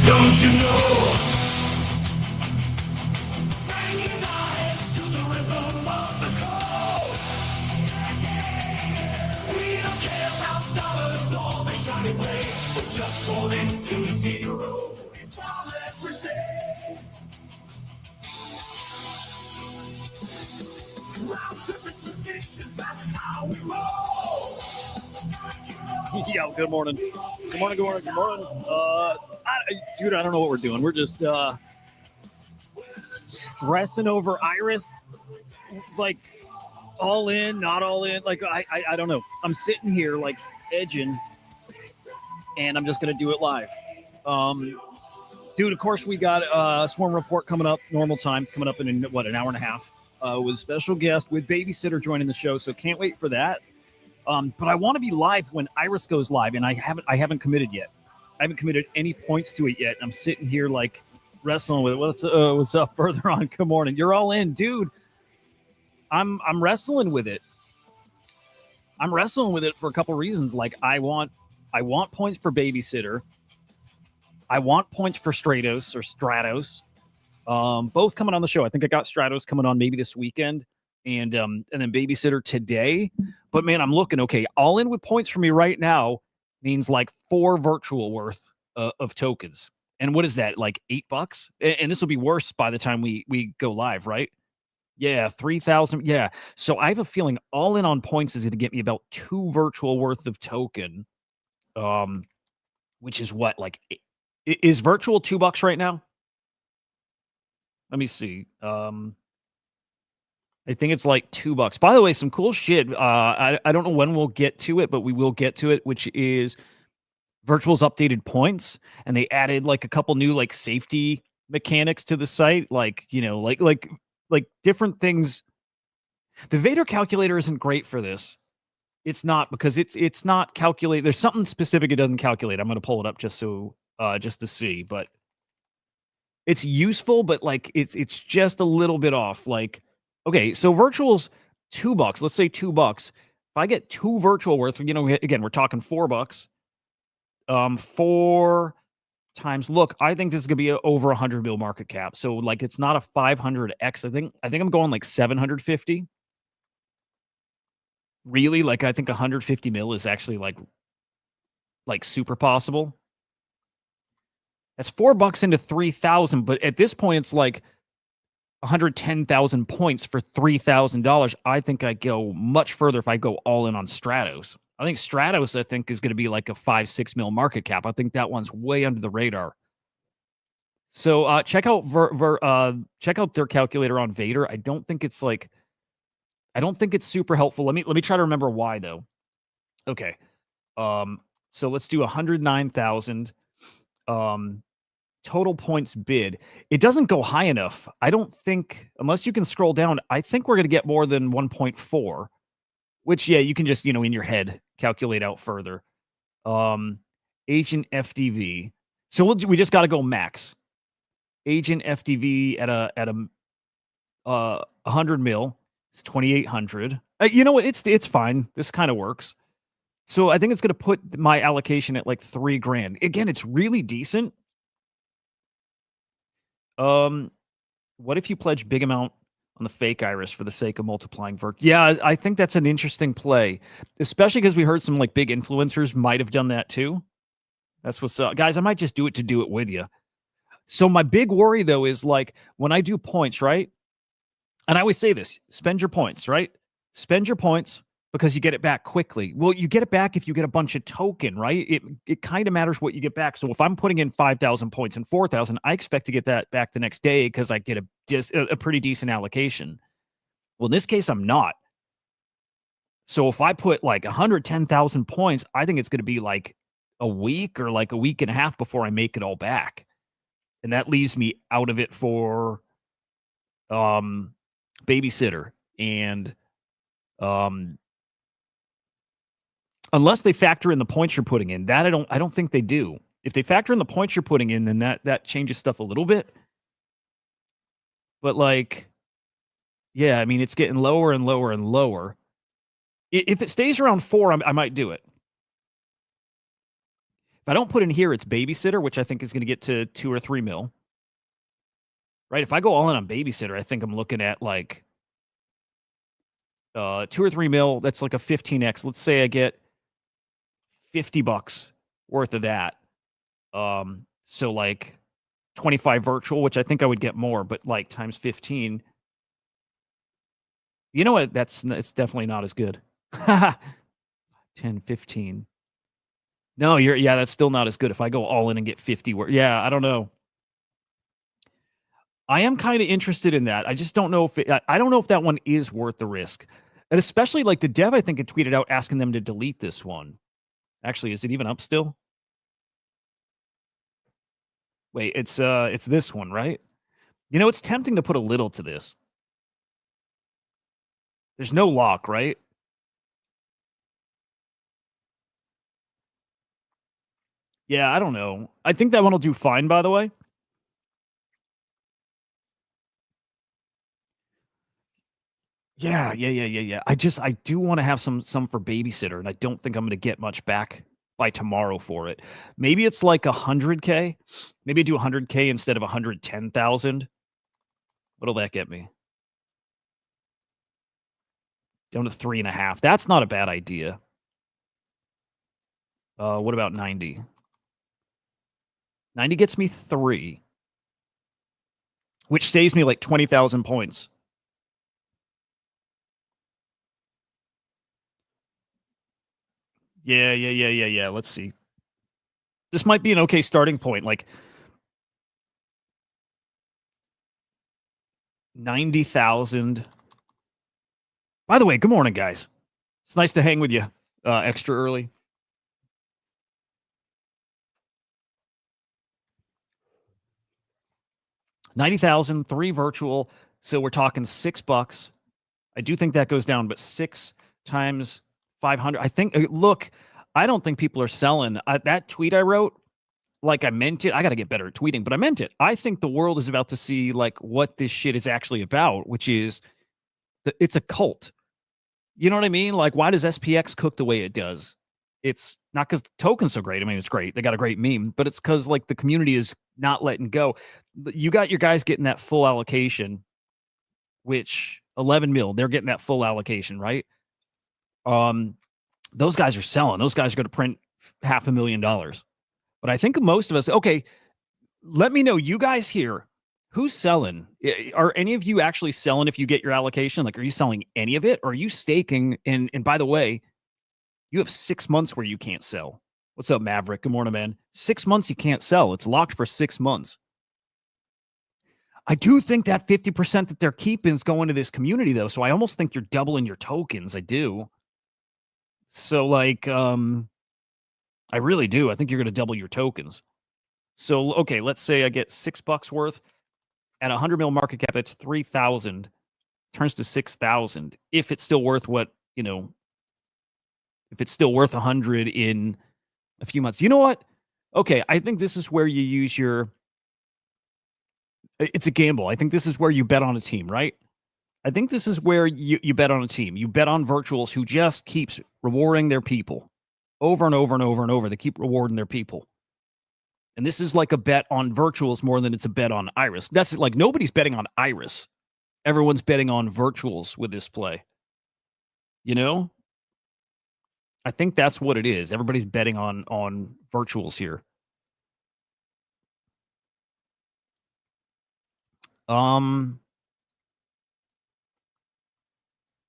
Don't you know? Bringing our heads to the rhythm of the call. We don't care about dollars or the shiny blade. We're just falling to zero. It's all every day. Round tripping positions, that's how we roll. Yo, good morning. Good morning, good morning, good morning. Dude, I don't know what we're doing. We're just stressing over Iris. Like, all in, not all in. Like, I don't know. I'm sitting here, like, edging, and I'm just going to do it live. Dude, of course, we got a Swarm Report coming up, normal time. It's coming up in, an hour and a half. With special guest, with babysitter joining the show, so can't wait for that. But I want to be live when Iris goes live, and I haven't committed yet. I haven't committed any points to it yet. I'm sitting here like wrestling with it. What's up further on? Good morning. You're all in, dude. I'm wrestling with it. I'm wrestling with it for a couple reasons. Like I want points for babysitter. I want points for Stratos or Stratos. Both coming on the show. I think I got Stratos coming on maybe this weekend, and then babysitter today. But man, I'm looking okay. All in with points for me right now means like 4 virtual worth of tokens. And what is that? Like $8? And this will be worse by the time we go live, right? Yeah, 3,000. Yeah. So I have a feeling all in on points is going to get me about 2 virtual worth of token. Which is what, like, is virtual $2 right now? Let me see. I think it's like $2. By the way, some cool shit. I don't know when we'll get to it, but we will get to it, which is Virtual's updated points, and they added like a couple new like safety mechanics to the site, like, you know, like different things. The Vader calculator isn't great for this. It's not, because it's not calculate. There's something specific it doesn't calculate. I'm going to pull it up just to see, but it's useful, but like it's just a little bit off. Like, okay, so virtual's $2. Let's say $2. If I get 2 virtual worth, you know, again, we're talking $4. 4 times. Look, I think this is gonna be over 100 mil market cap. So like, it's not a 500x. I think I'm going like 750. Really, like I think 150 mil is actually like super possible. That's $4 into 3,000, but at this point, it's like 110,000 points for $3,000. I think I go much further if I go all in on Stratos. I think Stratos, is going to be like a 5-6 mil market cap. I think that one's way under the radar. So check out check out their calculator on Vader. I don't think it's super helpful. Let me try to remember why though. Okay. So let's do 109,000. Total points bid. It doesn't go high enough. I don't think, unless you can scroll down, I think we're going to get more than 1.4, which, yeah, you can just, you know, in your head calculate out further. Agent FDV. So we just got to go max. Agent FDV at a 100 mil. It's 2,800. You know what? It's fine. This kind of works. So I think it's going to put my allocation at like $3,000. Again, it's really decent. What if you pledge big amount on the fake Iris for the sake of multiplying Yeah, I think that's an interesting play, especially because we heard some like big influencers might have done that too. That's what's up. Guys, I might just do it to do it with you. So my big worry though is like when I do points, right? And I always say this, spend your points, right? Spend your points because you get it back quickly. Well, you get it back if you get a bunch of token, right? It kind of matters what you get back. So if I'm putting in 5,000 points and 4,000, I expect to get that back the next day because I get a pretty decent allocation. Well, in this case, I'm not. So if I put like 110,000 points, I think it's going to be like a week or like a week and a half before I make it all back. And that leaves me out of it for babysitter and unless they factor in the points you're putting in. That I don't think they do. If they factor in the points you're putting in, then that changes stuff a little bit. But like, yeah, I mean, it's getting lower and lower and lower. If it stays around 4, I might do it. If I don't put in here, it's babysitter, which I think is going to get to 2 or 3 mil. Right? If I go all in on babysitter, I think I'm looking at like 2 or 3 mil. That's like a 15x. Let's say I get $50 worth of that. So like 25 virtual, which I think I would get more, but like times 15. You know what? It's definitely not as good. 10, 15. No, that's still not as good. If I go all in and get 50, I don't know. I am kind of interested in that. I just don't know I don't know if that one is worth the risk. And especially like the dev, I think, had tweeted out asking them to delete this one. Actually, is it even up still? Wait, it's this one, right? You know, it's tempting to put a little to this. There's no lock, right? Yeah, I don't know. I think that one will do fine, by the way. Yeah. I do want to have some for babysitter, and I don't think I'm going to get much back by tomorrow for it. Maybe it's like 100K. Maybe I do 100K instead of 110,000. What'll that get me? Down to 3.5. That's not a bad idea. What about 90? 90 gets me 3, which saves me like 20,000 points. Yeah. Let's see. This might be an okay starting point. Like 90,000. By the way, good morning, guys. It's nice to hang with you extra early. 90,000, 3 virtual. So we're talking $6. I do think that goes down, but 6 times 500. I think, look, I don't think people are selling. That tweet I wrote, like I meant it. I got to get better at tweeting, but I meant it. I think the world is about to see like what this shit is actually about, which is it's a cult. You know what I mean? Like, why does SPX cook the way it does? It's not because the token's so great. I mean, it's great. They got a great meme, but it's because like the community is not letting go. You got your guys getting that full allocation, which 11 mil, they're getting that full allocation, right? Those guys are selling. Those guys are going to print $500,000. But I think most of us, okay, let me know, you guys here, who's selling? Are any of you actually selling if you get your allocation? Like, are you selling any of it? Or are you staking? And by the way, you have 6 months where you can't sell. What's up, Maverick? Good morning, man. 6 months you can't sell. It's locked for 6 months. I do think that 50% that they're keeping is going to this community, though. So I almost think you're doubling your tokens. I do. So, like, I really do. I think you're going to double your tokens. So, okay, let's say I get $6 worth at 100 mil market cap. It's 3,000. Turns to 6,000. If it's still worth what, if it's still worth 100 in a few months. You know what? Okay, I think this is where you use it's a gamble. I think this is where you bet on a team, right? I think this is where you bet on a team. You bet on virtuals who just keeps rewarding their people over and over and over and over. They keep rewarding their people. And this is like a bet on virtuals more than it's a bet on Iris. That's like nobody's betting on Iris. Everyone's betting on virtuals with this play. I think that's what it is. Everybody's betting on virtuals here.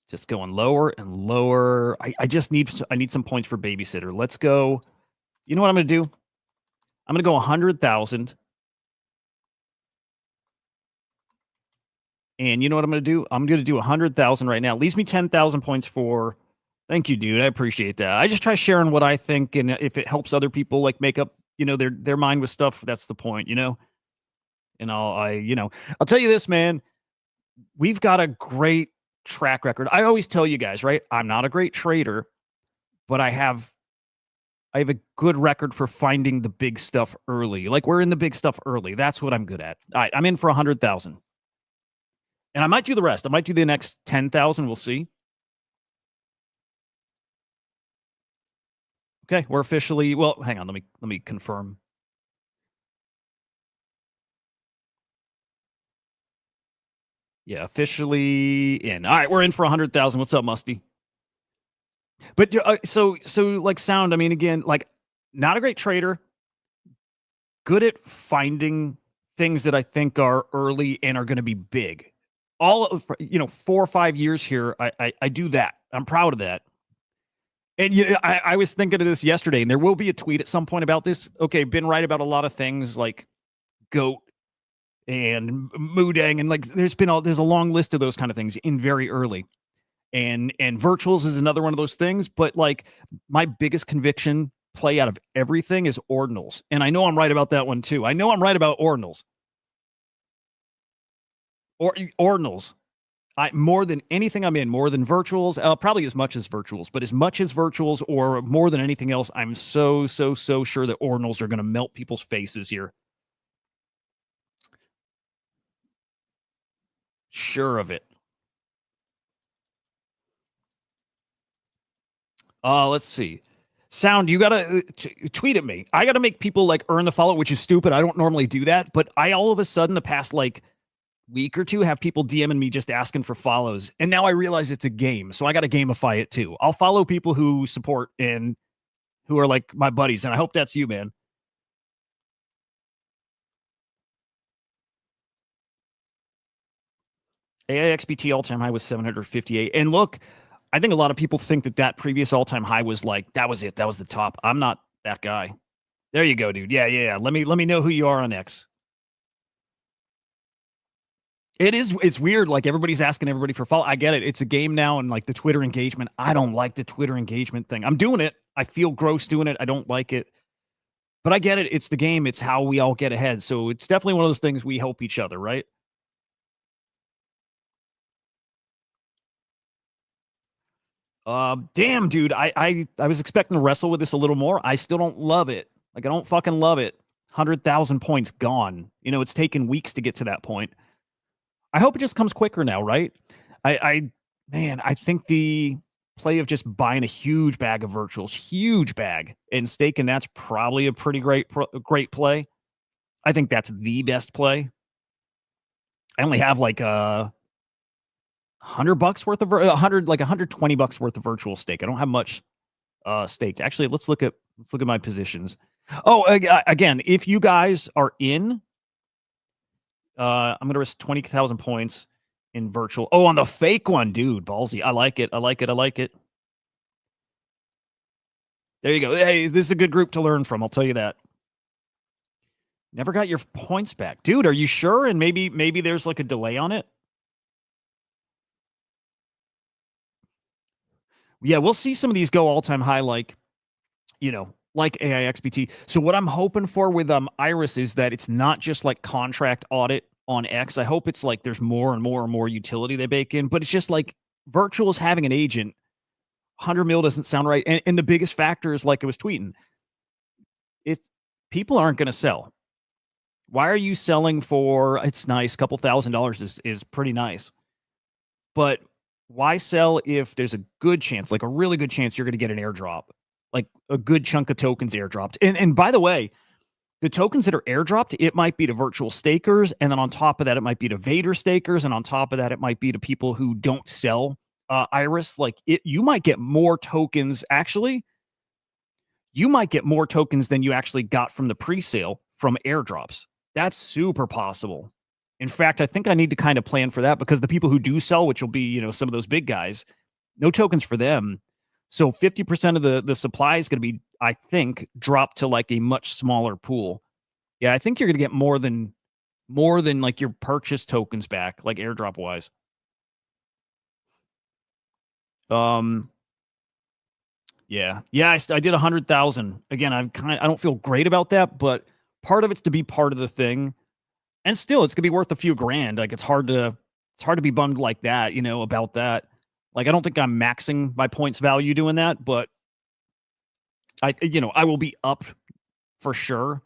Just going lower and lower. I need some points for babysitter. Let's go. You know what I'm going to do? I'm going to go 100,000. And you know what I'm going to do? I'm going to do 100,000 right now. It leaves me 10,000 points for. Thank you, dude. I appreciate that. I just try sharing what I think, and if it helps other people like make up, their mind with stuff, that's the point, And I'll tell you this, man. We've got a great track record. I always tell you guys, right? I'm not a great trader, but I have a good record for finding the big stuff early. Like we're in the big stuff early. That's what I'm good at. All right, I'm in for 100,000. And I might do the rest. I might do the next 10,000. We'll see. Okay, we're officially. Well, hang on. Let me confirm. Yeah, officially in. All right, we're in for 100,000. What's up, Musty? But so like sound. I mean, again, like not a great trader. Good at finding things that I think are early and are going to be big. All of 4 or 5 years here, I do that. I'm proud of that. And I was thinking of this yesterday, and there will be a tweet at some point about this. Okay, been right about a lot of things like goat and Moodang, and like there's a long list of those kind of things in very early. And virtuals is another one of those things, but like my biggest conviction play out of everything is ordinals. And I know I'm right about that one too. I know I'm right about ordinals. Or ordinals. More than anything I'm in, more than virtuals, probably as much as virtuals, but as much as virtuals or more than anything else, I'm so sure that ordinals are going to melt people's faces here. Sure of it. Let's see. Sound, you gotta tweet at me. I gotta make people like earn the follow, which is stupid. I don't normally do that, but I all of a sudden the past like week or two have people DMing me just asking for follows, and now I realize it's a game, so I gotta gamify it too. I'll follow people who support and who are like my buddies, and I hope that's you, man. AIXBT all-time high was 758. And look, I think a lot of people think that previous all-time high was like that was it. That was the top. I'm not that guy. There you go, dude. Yeah. Let me know who you are on X. It's weird. Like everybody's asking everybody for follow. I get it. It's a game now, and like the Twitter engagement. I don't like the Twitter engagement thing. I'm doing it. I feel gross doing it. I don't like it. But I get it. It's the game. It's how we all get ahead. So it's definitely one of those things we help each other, right? Damn, dude. I was expecting to wrestle with this a little more. I still don't love it. Like I don't fucking love it. 100,000 points gone. It's taken weeks to get to that point. I hope it just comes quicker now, right? I think the play of just buying a huge bag of virtuals, huge bag, and staking that's probably a pretty great play. I think that's the best play. I only have like $100 worth of 120 bucks worth of virtual stake. I don't have much staked. Actually, let's look at my positions. Oh, again, if you guys are in, I'm gonna risk 20,000 points in virtual. Oh, on the fake one, dude, ballsy. I like it. I like it. There you go. Hey, this is a good group to learn from. I'll tell you that. Never got your points back, dude. Are you sure? And maybe there's like a delay on it. Yeah, we'll see some of these go all time high, like like AIXBT. So what I'm hoping for with Iris is that it's not just like contract audit on X. I hope it's like there's more and more and more utility they bake in, but it's just like virtuals having an agent. 100 mil doesn't sound right. And the biggest factor is like I was tweeting. It's people aren't going to sell. Why are you selling for it's nice, couple $1,000 is pretty nice. But why sell if there's a good chance, like a really good chance you're going to get an airdrop, like a good chunk of tokens airdropped. And by the way, the tokens that are airdropped, it might be to virtual stakers, and then on top of that, it might be to Vader stakers, and on top of that, it might be to people who don't sell Iris. Like you might get more tokens. Actually, you might get more tokens than you actually got from the pre-sale from airdrops. That's super possible. In fact, I think I need to kind of plan for that because the people who do sell, which will be, some of those big guys, no tokens for them. So 50% of the supply is going to be, I think, dropped to like a much smaller pool. Yeah, I think you're going to get more than like your purchase tokens back, like airdrop wise. Yeah. I did 100,000. Again, I don't feel great about that, but part of it's to be part of the thing. And still, it's gonna be worth a few grand. Like it's hard to be bummed like that, about that. Like I don't think I'm maxing my points value doing that, but I will be up for sure.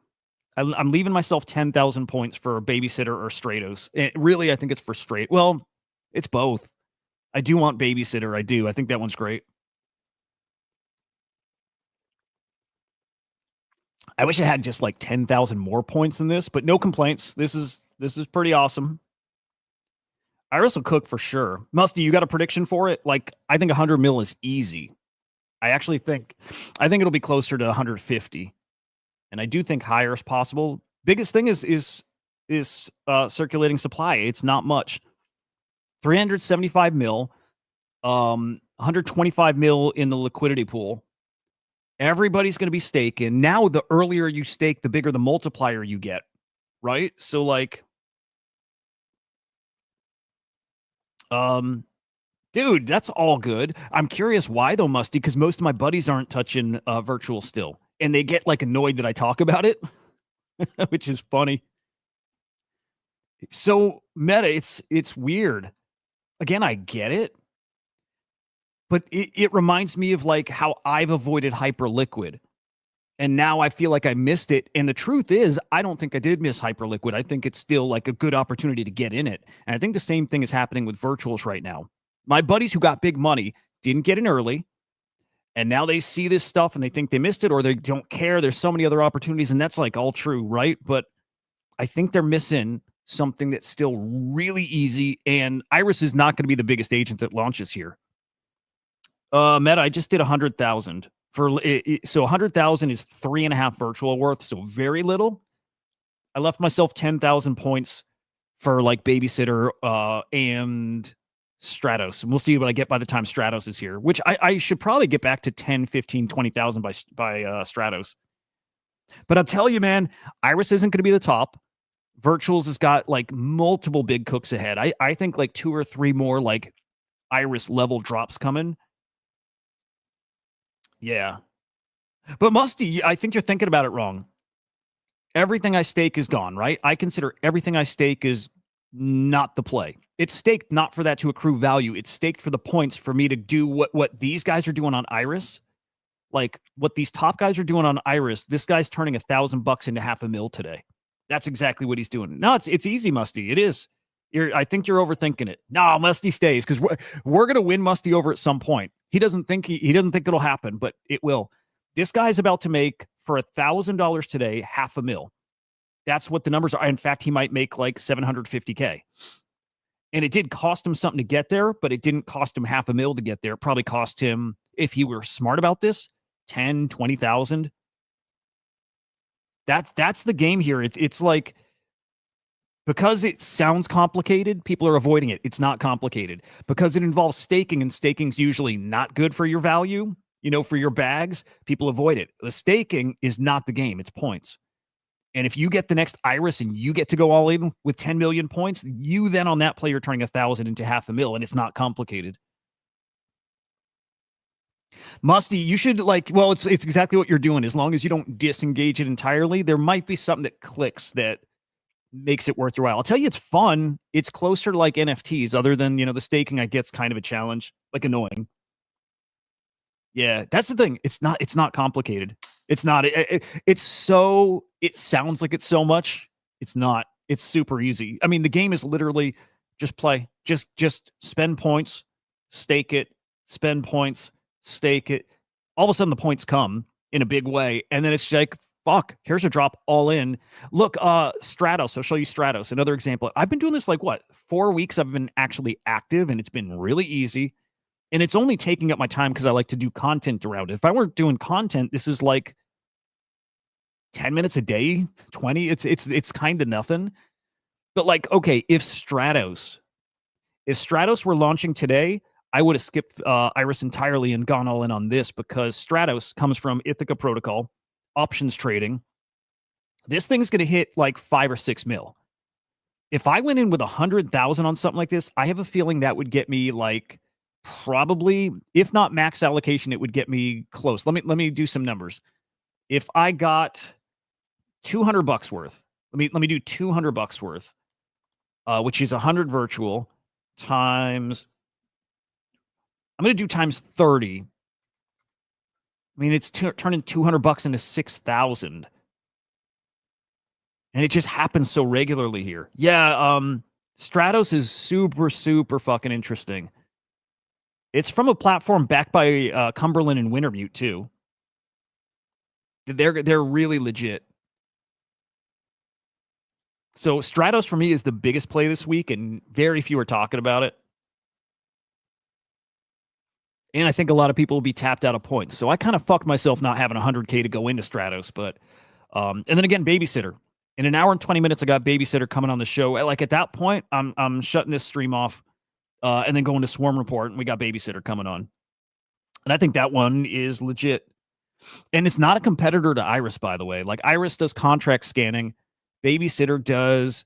I'm leaving myself 10,000 points for babysitter or Stratos. Really, I think it's for straight. Well, it's both. I do want babysitter. I do. I think that one's great. I wish I had just like 10,000 more points than this, but no complaints. This is pretty awesome. Iris will cook for sure. Musty, you got a prediction for it? Like, I think 100 mil is easy. I think it'll be closer to 150, and I do think higher is possible. Biggest thing is circulating supply. It's not much. 375 mil, 125 mil in the liquidity pool. Everybody's going to be staking. Now, the earlier you stake, the bigger the multiplier you get, right? So, like, dude, that's all good. I'm curious why, though, Musty, because most of my buddies aren't touching virtual still, and they get, like, annoyed that I talk about it, which is funny. So, Meta, it's weird. Again, I get it, but it reminds me of, like, how I've avoided Hyperliquid. And now I feel like I missed it. And the truth is, I don't think I did miss Hyperliquid. I think it's still like a good opportunity to get in it. And I think the same thing is happening with virtuals right now. My buddies who got big money didn't get in early. And now they see this stuff and they think they missed it, or they don't care. There's so many other opportunities. And that's like all true, right? But I think they're missing something that's still really easy. And Iris is not going to be the biggest agent that launches here. Meta, I just did 100,000. So 100,000 is 3.5 virtual worth, so very little. I left myself 10,000 points for like Babysitter and Stratos. And we'll see what I get by the time Stratos is here, which I should probably get back to 10, 15, 20,000 by Stratos. But I'll tell you, man, Iris isn't going to be the top. Virtuals has got like multiple big cooks ahead. I think like 2 or 3 more like Iris level drops coming. Yeah. But Musty, I think you're thinking about it wrong. Everything I stake is gone, right? I consider everything I stake is not the play. It's staked not for that to accrue value. It's staked for the points for me to do what these guys are doing on Iris. Like what these top guys are doing on Iris. This guy's turning $1,000 into $500,000 today. That's exactly what he's doing. No, it's easy, Musty. It is. I think you're overthinking it. No, Musty stays because we're gonna win Musty over at some point. He doesn't think it'll happen, but it will. This guy's about to make for $1,000 today $500,000. That's what the numbers are. In fact, he might make like $750K. And it did cost him something to get there, but it didn't cost him $500,000 to get there. It probably cost him, if he were smart about this, 10, 20,000. That's the game here. It's like, because it sounds complicated, people are avoiding it. It's not complicated. Because it involves staking, and staking's usually not good for your value, for your bags, people avoid it. The staking is not the game. It's points. And if you get the next Iris and you get to go all in with 10 million points, you then on that play are turning 1,000 into $500,000, and it's not complicated. Musty, you should it's exactly what you're doing. As long as you don't disengage it entirely, there might be something that clicks that makes it worth your while. I'll tell you, it's fun. It's closer to like NFTs, other than, the staking I get's kind of a challenge, like annoying. Yeah, that's the thing. It's not complicated. It's not. It sounds like it's so much. It's not. It's super easy. I mean, the game is literally just play. Just spend points, stake it, spend points, stake it. All of a sudden the points come in a big way. And then it's like, fuck, here's a drop all in. Look, Stratos. I'll show you Stratos. Another example. I've been doing this 4 weeks. I've been actually active, and it's been really easy. And it's only taking up my time because I like to do content around it. If I weren't doing content, this is like 10 minutes a day, 20. It's kind of nothing. But okay, if Stratos were launching today, I would have skipped Iris entirely and gone all in on this, because Stratos comes from Ithaca Protocol, options trading. This thing's going to hit like 5 or 6 mil. If I went in with 100,000 on something like this, I have a feeling that would get me probably, if not max allocation, it would get me close. Let me do some numbers. If I got $200 worth, let me do $200 worth, which is 100 virtual times. I'm going to do times 30. I mean, it's turning $200 into 6,000. And it just happens so regularly here. Yeah, Stratos is super, super fucking interesting. It's from a platform backed by Cumberland and Wintermute, too. They're really legit. So Stratos for me is the biggest play this week, and very few are talking about it. And I think a lot of people will be tapped out of points. So I kind of fucked myself not having 100K to go into Stratos. But and then again, Babysitter. In an hour and 20 minutes, I got Babysitter coming on the show. Like at that point, I'm shutting this stream off and then going to Swarm Report, and we got Babysitter coming on. And I think that one is legit. And it's not a competitor to Iris, by the way. Like Iris does contract scanning. Babysitter does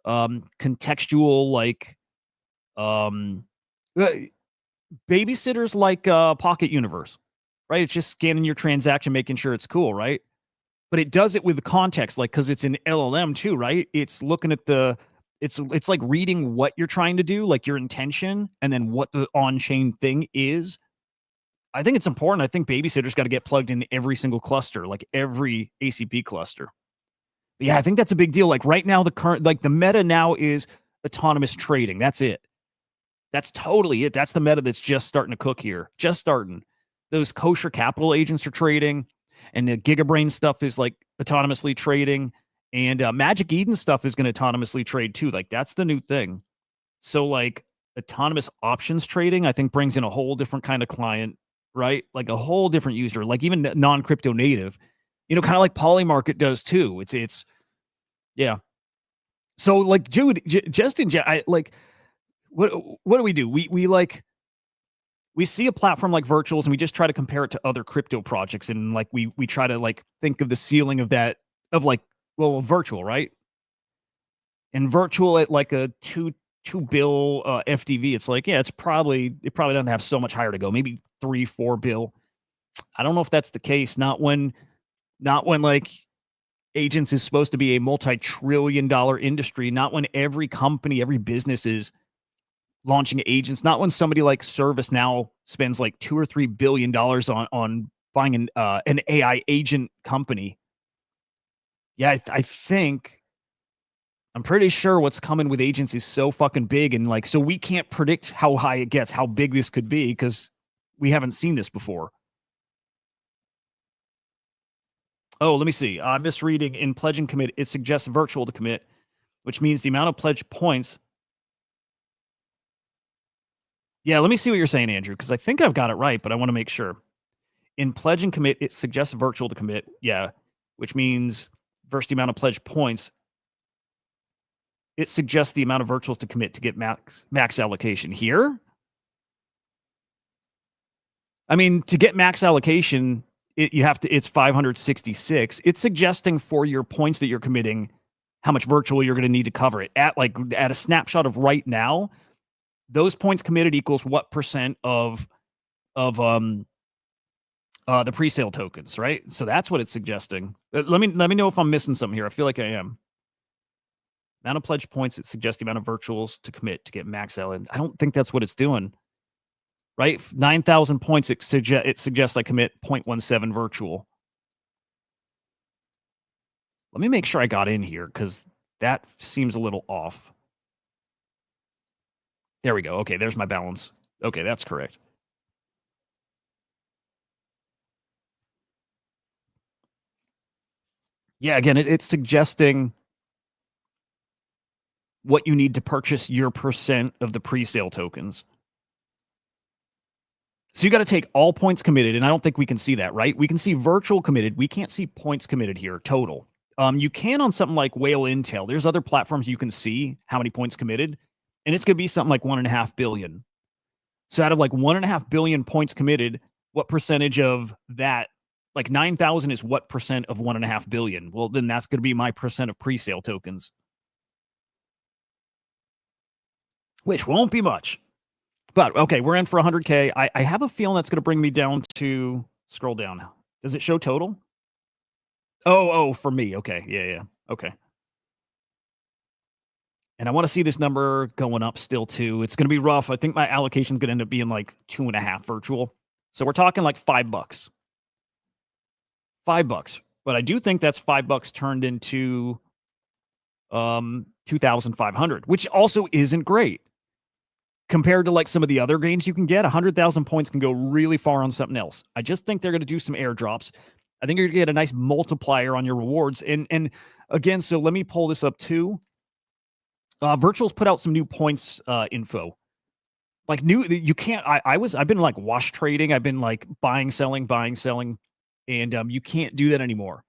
contextual, like Babysitter's like Pocket Universe, right? It's just scanning your transaction, making sure it's cool, right? But it does it with the context, like because it's an LLM too, right? It's looking at the it's like reading what you're trying to do, like your intention, and then what the on-chain thing is. I think it's important. I think Babysitter's got to get plugged in every single cluster, like every ACP cluster. But yeah, I think that's a big deal. Like right now, the current, like the meta now is autonomous trading. That's it. That's totally it. That's the meta that's just starting to cook here. Just starting. Those kosher capital agents are trading, and the Gigabrain stuff is like autonomously trading, and Magic Eden stuff is going to autonomously trade too. Like that's the new thing. So like autonomous options trading, I think brings in a whole different kind of client, right? Like a whole different user, like even non-crypto native, kind of like Polymarket does too. It's yeah. So like, Jude, just in like, what do we do? We like, we see a platform like Virtuals and we just try to compare it to other crypto projects. And like, we try to like think of the ceiling of that, of like, well, Virtual, right? And Virtual at like a two bill FDV, it's like, yeah, it probably doesn't have so much higher to go. Maybe 3-4 bill. I don't know if that's the case. Not when like agents is supposed to be a multi-trillion-dollar industry. Not when every company, every business is launching agents. Not when somebody like ServiceNow spends like $2 or $3 billion on buying an AI agent company. Yeah, I think, I'm pretty sure what's coming with agents is so fucking big, and like, so we can't predict how high it gets, how big this could be, because we haven't seen this before. Oh, let me see. I'm misreading. In pledge and commit, it suggests virtual to commit, which means the amount of pledge points. Yeah, let me see what you're saying, Andrew, because I think I've got it right, but I want to make sure. In pledge and commit, it suggests virtual to commit. Yeah, which means versus the amount of pledge points, it suggests the amount of virtuals to commit to get max allocation here. I mean, to get max allocation, it's 566. It's suggesting for your points that you're committing, how much virtual you're going to need to cover it. At a snapshot of right now, those points committed equals what percent of the pre-sale tokens, right? So that's what it's suggesting. Let me know if I'm missing something here. I feel like I am. Amount of pledge points, it suggests the amount of virtuals to commit to get max out. And I don't think that's what it's doing. Right? 9,000 points, it suggests I commit 0.17 virtual. Let me make sure I got in here, because that seems a little off. There we go. Okay, there's my balance. Okay, that's correct. Yeah, again, it's suggesting what you need to purchase your percent of the pre-sale tokens. So you got to take all points committed, and I don't think we can see that, right? We can see virtual committed. We can't see points committed here, total. You can on something like Whale Intel. There's other platforms you can see how many points committed, and it's going to be something like 1.5 billion. So out of like 1.5 billion points committed, what percentage of that, like 9,000 is what percent of 1.5 billion? Well, then that's going to be my percent of pre-sale tokens, which won't be much. But okay, we're in for 100K. I have a feeling that's going to bring me down to, scroll down. Does it show total? Oh, for me. Okay. Yeah. Okay. And I want to see this number going up still too. It's going to be rough. I think my allocation is going to end up being like 2.5 virtual. So we're talking like $5. $5. But I do think that's $5 turned into 2,500, which also isn't great. Compared to like some of the other gains you can get, 100,000 points can go really far on something else. I just think they're going to do some airdrops. I think you're going to get a nice multiplier on your rewards. And again, so let me pull this up too. Virtual's put out some new points info. Like you can't. I've been like wash trading. I've been like buying, selling, and you can't do that anymore.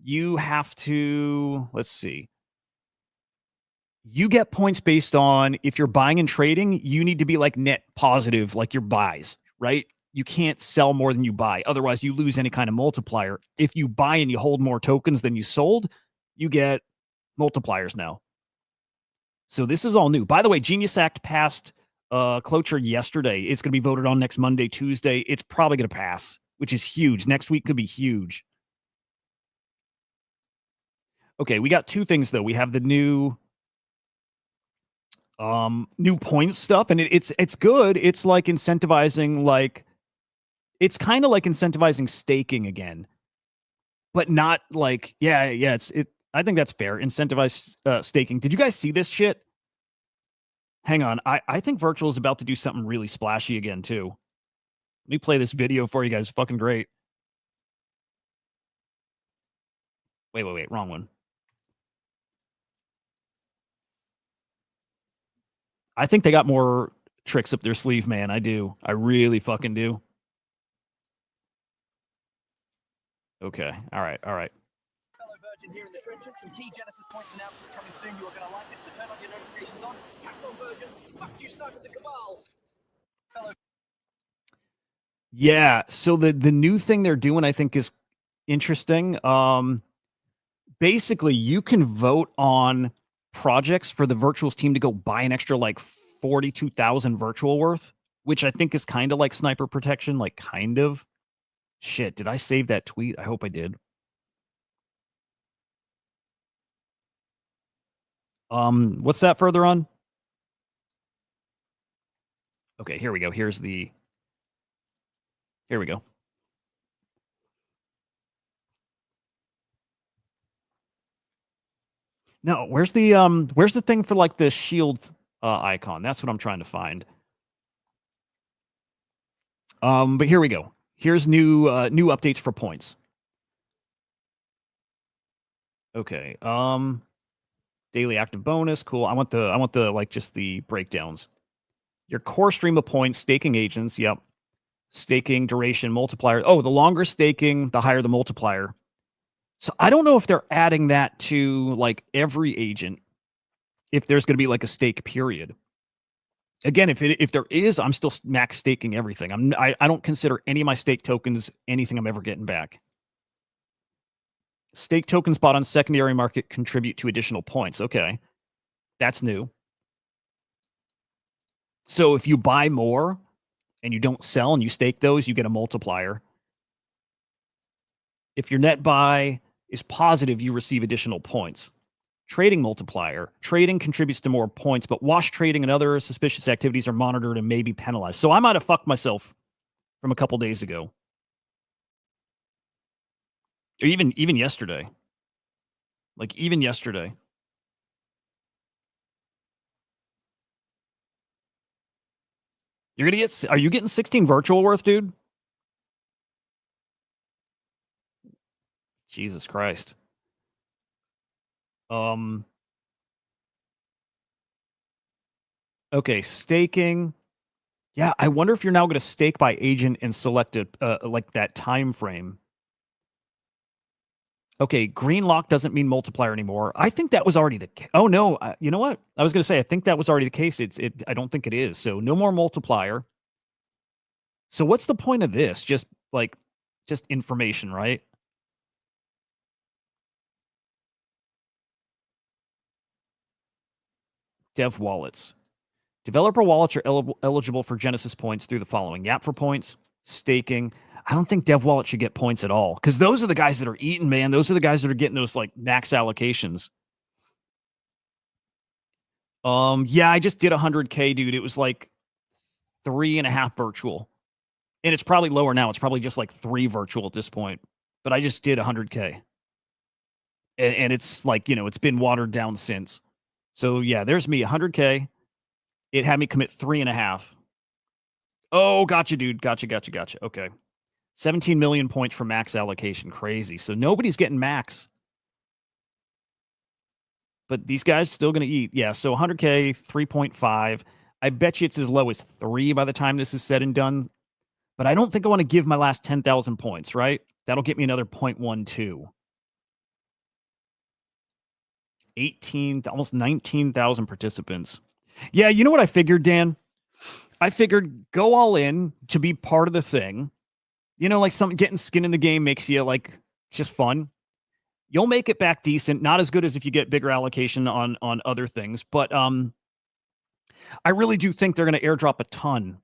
You have to. Let's see. You get points based on if you're buying and trading. You need to be like net positive, like your buys, right? You can't sell more than you buy. Otherwise, you lose any kind of multiplier. If you buy and you hold more tokens than you sold, you get multipliers now. So this is all new. By the way, Genius Act passed cloture yesterday. It's going to be voted on next Monday, Tuesday. It's probably going to pass, which is huge. Next week could be huge. Okay, we got two things though. We have the new points stuff, and it's good. It's like incentivizing, like it's kind of like incentivizing staking again, but not like I think that's fair. Incentivize staking. Did you guys see this shit? Hang on. I think Virtual is about to do something really splashy again, too. Let me play this video for you guys. Fucking great. Wait. Wrong one. I think they got more tricks up their sleeve, man. I do. I really fucking do. Okay. All right. Fellow Virgin here in the trenches. Some key Genesis points announcements coming soon. You are going to like it, so turn on your notifications on. Caps on Virgins. Fuck you, snipers and cabals. Yeah. So the new thing they're doing, I think, is interesting. Basically, you can vote on projects for the Virtuals team to go buy an extra like 42,000 virtual worth, which I think is kind of like sniper protection, like kind of. Shit, did I save that tweet? I hope I did. What's that further on? Okay, here we go. Here we go. No, where's the thing for like the shield icon? That's what I'm trying to find. But here we go. Here's new updates for points. Okay. Daily active bonus, cool. I want the like just the breakdowns. Your core stream of points, staking agents, yep. Staking duration multiplier. Oh, the longer staking, the higher the multiplier. So I don't know if they're adding that to like every agent, if there's going to be like a stake period. Again, if there is, I'm still max staking everything. I don't consider any of my stake tokens anything I'm ever getting back. Stake tokens bought on secondary market contribute to additional points. Okay, that's new. So if you buy more and you don't sell and you stake those, you get a multiplier. If your net buy is positive, you receive additional points. Trading multiplier. Trading contributes to more points, but wash trading and other suspicious activities are monitored and may be penalized. So I might have fucked myself from a couple days ago. Or even yesterday. Like even yesterday. Are you getting 16 virtual worth, dude? Jesus Christ. Okay, staking. Yeah, I wonder if you're now going to stake by agent and select it like that time frame. Okay, green lock doesn't mean multiplier anymore. I think that was already the case. Oh no, you know what? I was going to say I think that was already the case. I don't think it is. So no more multiplier. So what's the point of this? Just information, right? Dev wallets. Developer wallets are eligible for Genesis points through the following: Yap for points, staking. I don't think dev wallet should get points at all, because those are the guys that are eating, man. Those are the guys that are getting those like max allocations. Yeah, I just did 100K, dude. It was like 3.5 virtual, and it's probably lower now. It's probably just like 3 virtual at this point. But I just did 100K, and it's like, it's been watered down since. So yeah, there's me, 100K. It had me commit 3.5. Oh, gotcha, dude. Gotcha. Okay. 17 million points for max allocation. Crazy. So nobody's getting max. But these guys still going to eat. Yeah, so 100K, 3.5. I bet you it's as low as 3 by the time this is said and done. But I don't think I want to give my last 10,000 points, right? That'll get me another 0.12. 18, almost 19,000 participants. Yeah, you know what I figured, Dan? I figured go all in to be part of the thing. You know, like getting skin in the game makes you like just fun. You'll make it back decent, not as good as if you get bigger allocation on other things, but I really do think they're going to airdrop a ton.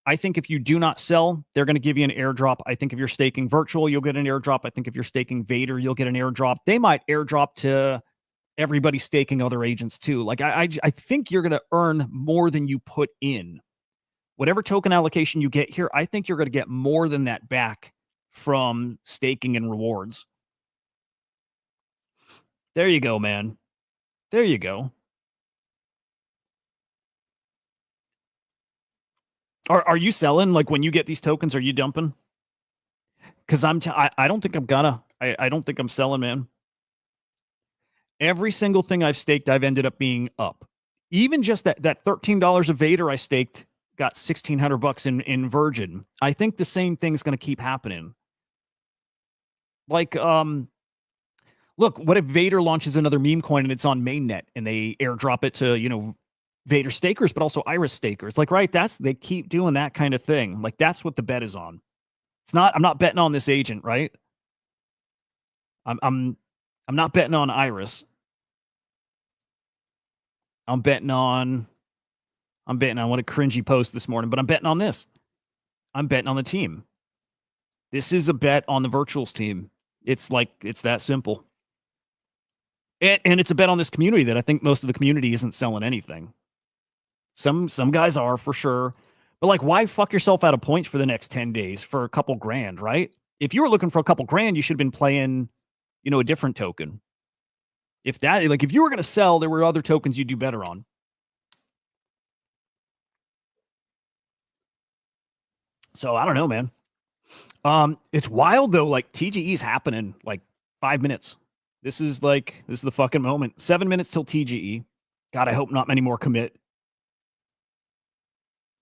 I think if you do not sell, they're going to give you an airdrop. I think if you're staking virtual, you'll get an airdrop. I think if you're staking Vader, you'll get an airdrop. They might airdrop to everybody staking other agents too. Like I think you're going to earn more than you put in. Whatever token allocation you get here, I think you're going to get more than that back from staking and rewards. There you go, man. There you go. Are you selling? Like when you get these tokens, are you dumping? Because I don't think I'm gonna. I don't think I'm selling, man. Every single thing I've staked, I've ended up being up. Even just that $13 of Vader I staked got $1,600 in Virgin. I think the same thing's going to keep happening. Like, look, what if Vader launches another meme coin and it's on mainnet and they airdrop it to, you know, Vader stakers, but also Iris stakers? Like, right, they keep doing that kind of thing. Like, that's what the bet is on. I'm not betting on this agent, right? I'm not betting on Iris. I'm betting on what a cringy post this morning, but I'm betting on this. I'm betting on the team. This is a bet on the virtuals team. It's that simple. And it's a bet on this community that I think most of the community isn't selling anything. Some guys are for sure. But like, why fuck yourself out of points for the next 10 days for a couple grand, right? If you were looking for a couple grand, you should have been playing, you know, a different token. If you were going to sell, there were other tokens you'd do better on. So I don't know, man. It's wild though. Like TGE's happening like 5 minutes. This is the fucking moment. 7 minutes till TGE. God, I hope not many more commit.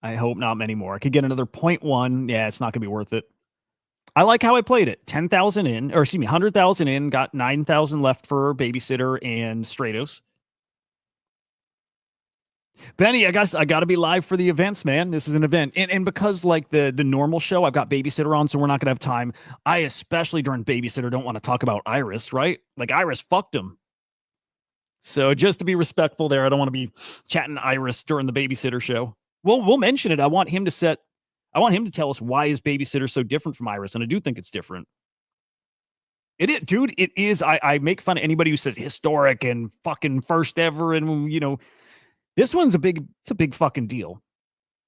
I hope not many more. I could get another 0.1. Yeah, it's not gonna be worth it. I like how I played it. 10,000 in, or excuse me, 100,000 in. Got 9,000 left for Babysitter and Stratos. Benny, I got to be live for the events, man. This is an event. And because like the normal show, I've got Babysitter on, so we're not going to have time. I, especially during Babysitter, don't want to talk about Iris, right? Like Iris fucked him. So just to be respectful there, I don't want to be chatting Iris during the Babysitter show. We'll mention it. I want him to tell us why is Babysitter so different from Iris, and I do think it's different. It is, dude, it is. I make fun of anybody who says historic and fucking first ever, and you know, this one's a big fucking deal.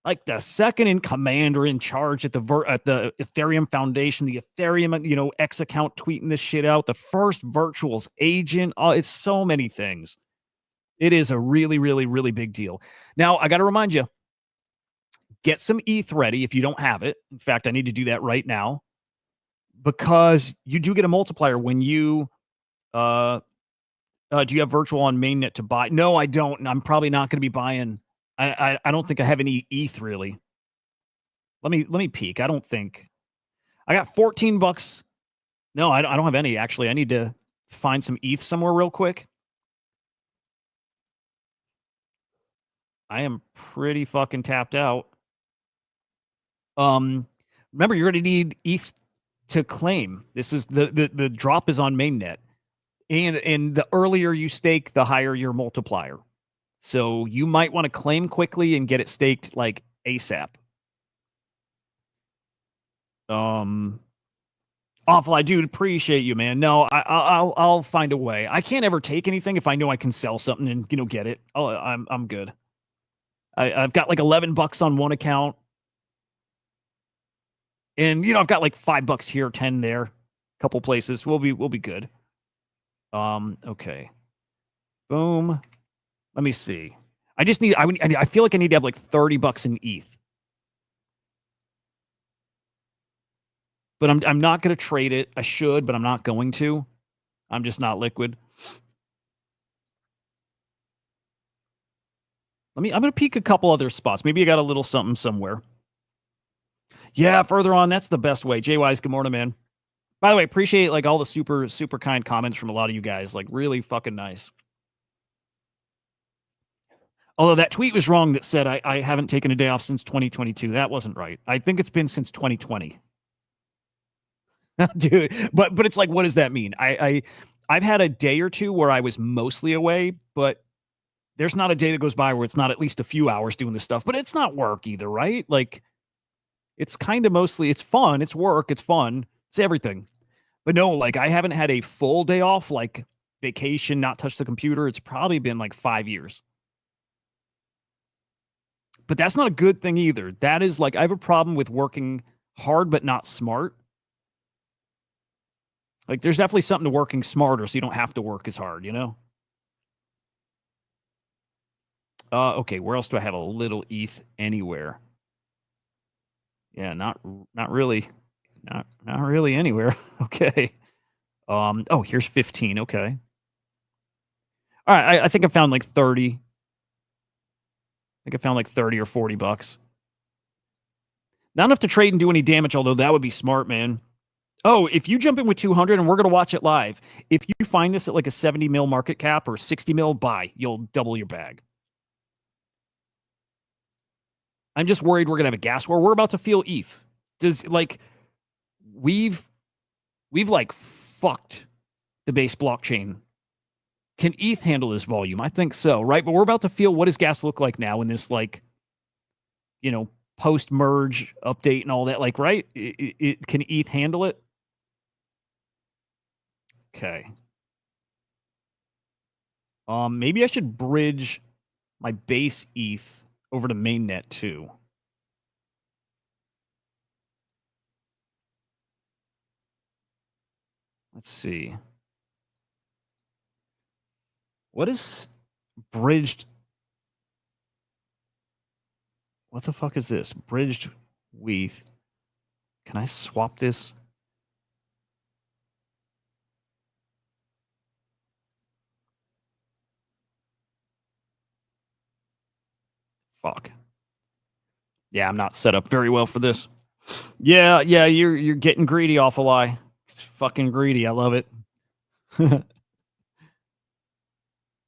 Like the second in command or in charge at the Ethereum Foundation, the Ethereum, you know, X account tweeting this shit out, the first virtuals agent. Oh, it's so many things. It is a really, really, really big deal. Now, I got to remind you, get some ETH ready if you don't have it. In fact, I need to do that right now because you do get a multiplier when you do you have virtual on mainnet to buy? No, I don't. And I'm probably not going to be buying. I don't think I have any ETH really. Let me peek. I don't think I got $14. No, I don't have any actually. I need to find some ETH somewhere real quick. I am pretty fucking tapped out. Remember, you're going to need ETH to claim. This is the drop is on mainnet. And the earlier you stake, the higher your multiplier. So you might want to claim quickly and get it staked like ASAP. Awful. I do appreciate you, man. No, I'll find a way. I can't ever take anything if I know I can sell something and get it. Oh, I'm good. I've got like $11 on one account, and I've got like $5 here, 10 there, a couple places. We'll be good. Okay. Boom. Let me see. I feel like I need to have like $30 in ETH. but I'm not going to trade it. I should, but I'm not going to. I'm just not liquid. I'm going to peek a couple other spots. Maybe I got a little something somewhere. Yeah, further on, that's the best way. Jay Wise, good morning, man. By the way, appreciate like all the super, super kind comments from a lot of you guys. Like really fucking nice. Although that tweet was wrong that said I haven't taken a day off since 2022. That wasn't right. I think it's been since 2020. Dude, but it's like, what does that mean? I've had a day or two where I was mostly away, but there's not a day that goes by where it's not at least a few hours doing this stuff. But it's not work either, right? Like it's kind of mostly it's fun, it's work, it's fun, it's everything. But no, like I haven't had a full day off, like vacation, not touch the computer. It's probably been like 5 years. But that's not a good thing either. That is like I have a problem with working hard but not smart. Like there's definitely something to working smarter so you don't have to work as hard, you know? Okay, where else do I have a little ETH anywhere? Yeah, not really. Not really anywhere. Okay. Oh, here's 15. Okay. All right, I think I found like 30. I think I found like 30 or 40 bucks. Not enough to trade and do any damage, although that would be smart, man. Oh, if you jump in with 200 and we're going to watch it live, if you find this at like a 70 mil market cap or 60 mil, buy. You'll double your bag. I'm just worried we're going to have a gas war. We're about to feel ETH. Does like we've like fucked the base blockchain. Can ETH handle this volume? I think so, right? But we're about to feel what does gas look like now in this like, you know, post merge update and all that. Like, right? Can ETH handle it? Okay. Maybe I should bridge my base ETH over to mainnet too. Let's see. What is bridged? What the fuck is this? Bridged ETH. Can I swap this? Fuck. Yeah, I'm not set up very well for this. Yeah, you're getting greedy, awful eye. It's fucking greedy. I love it.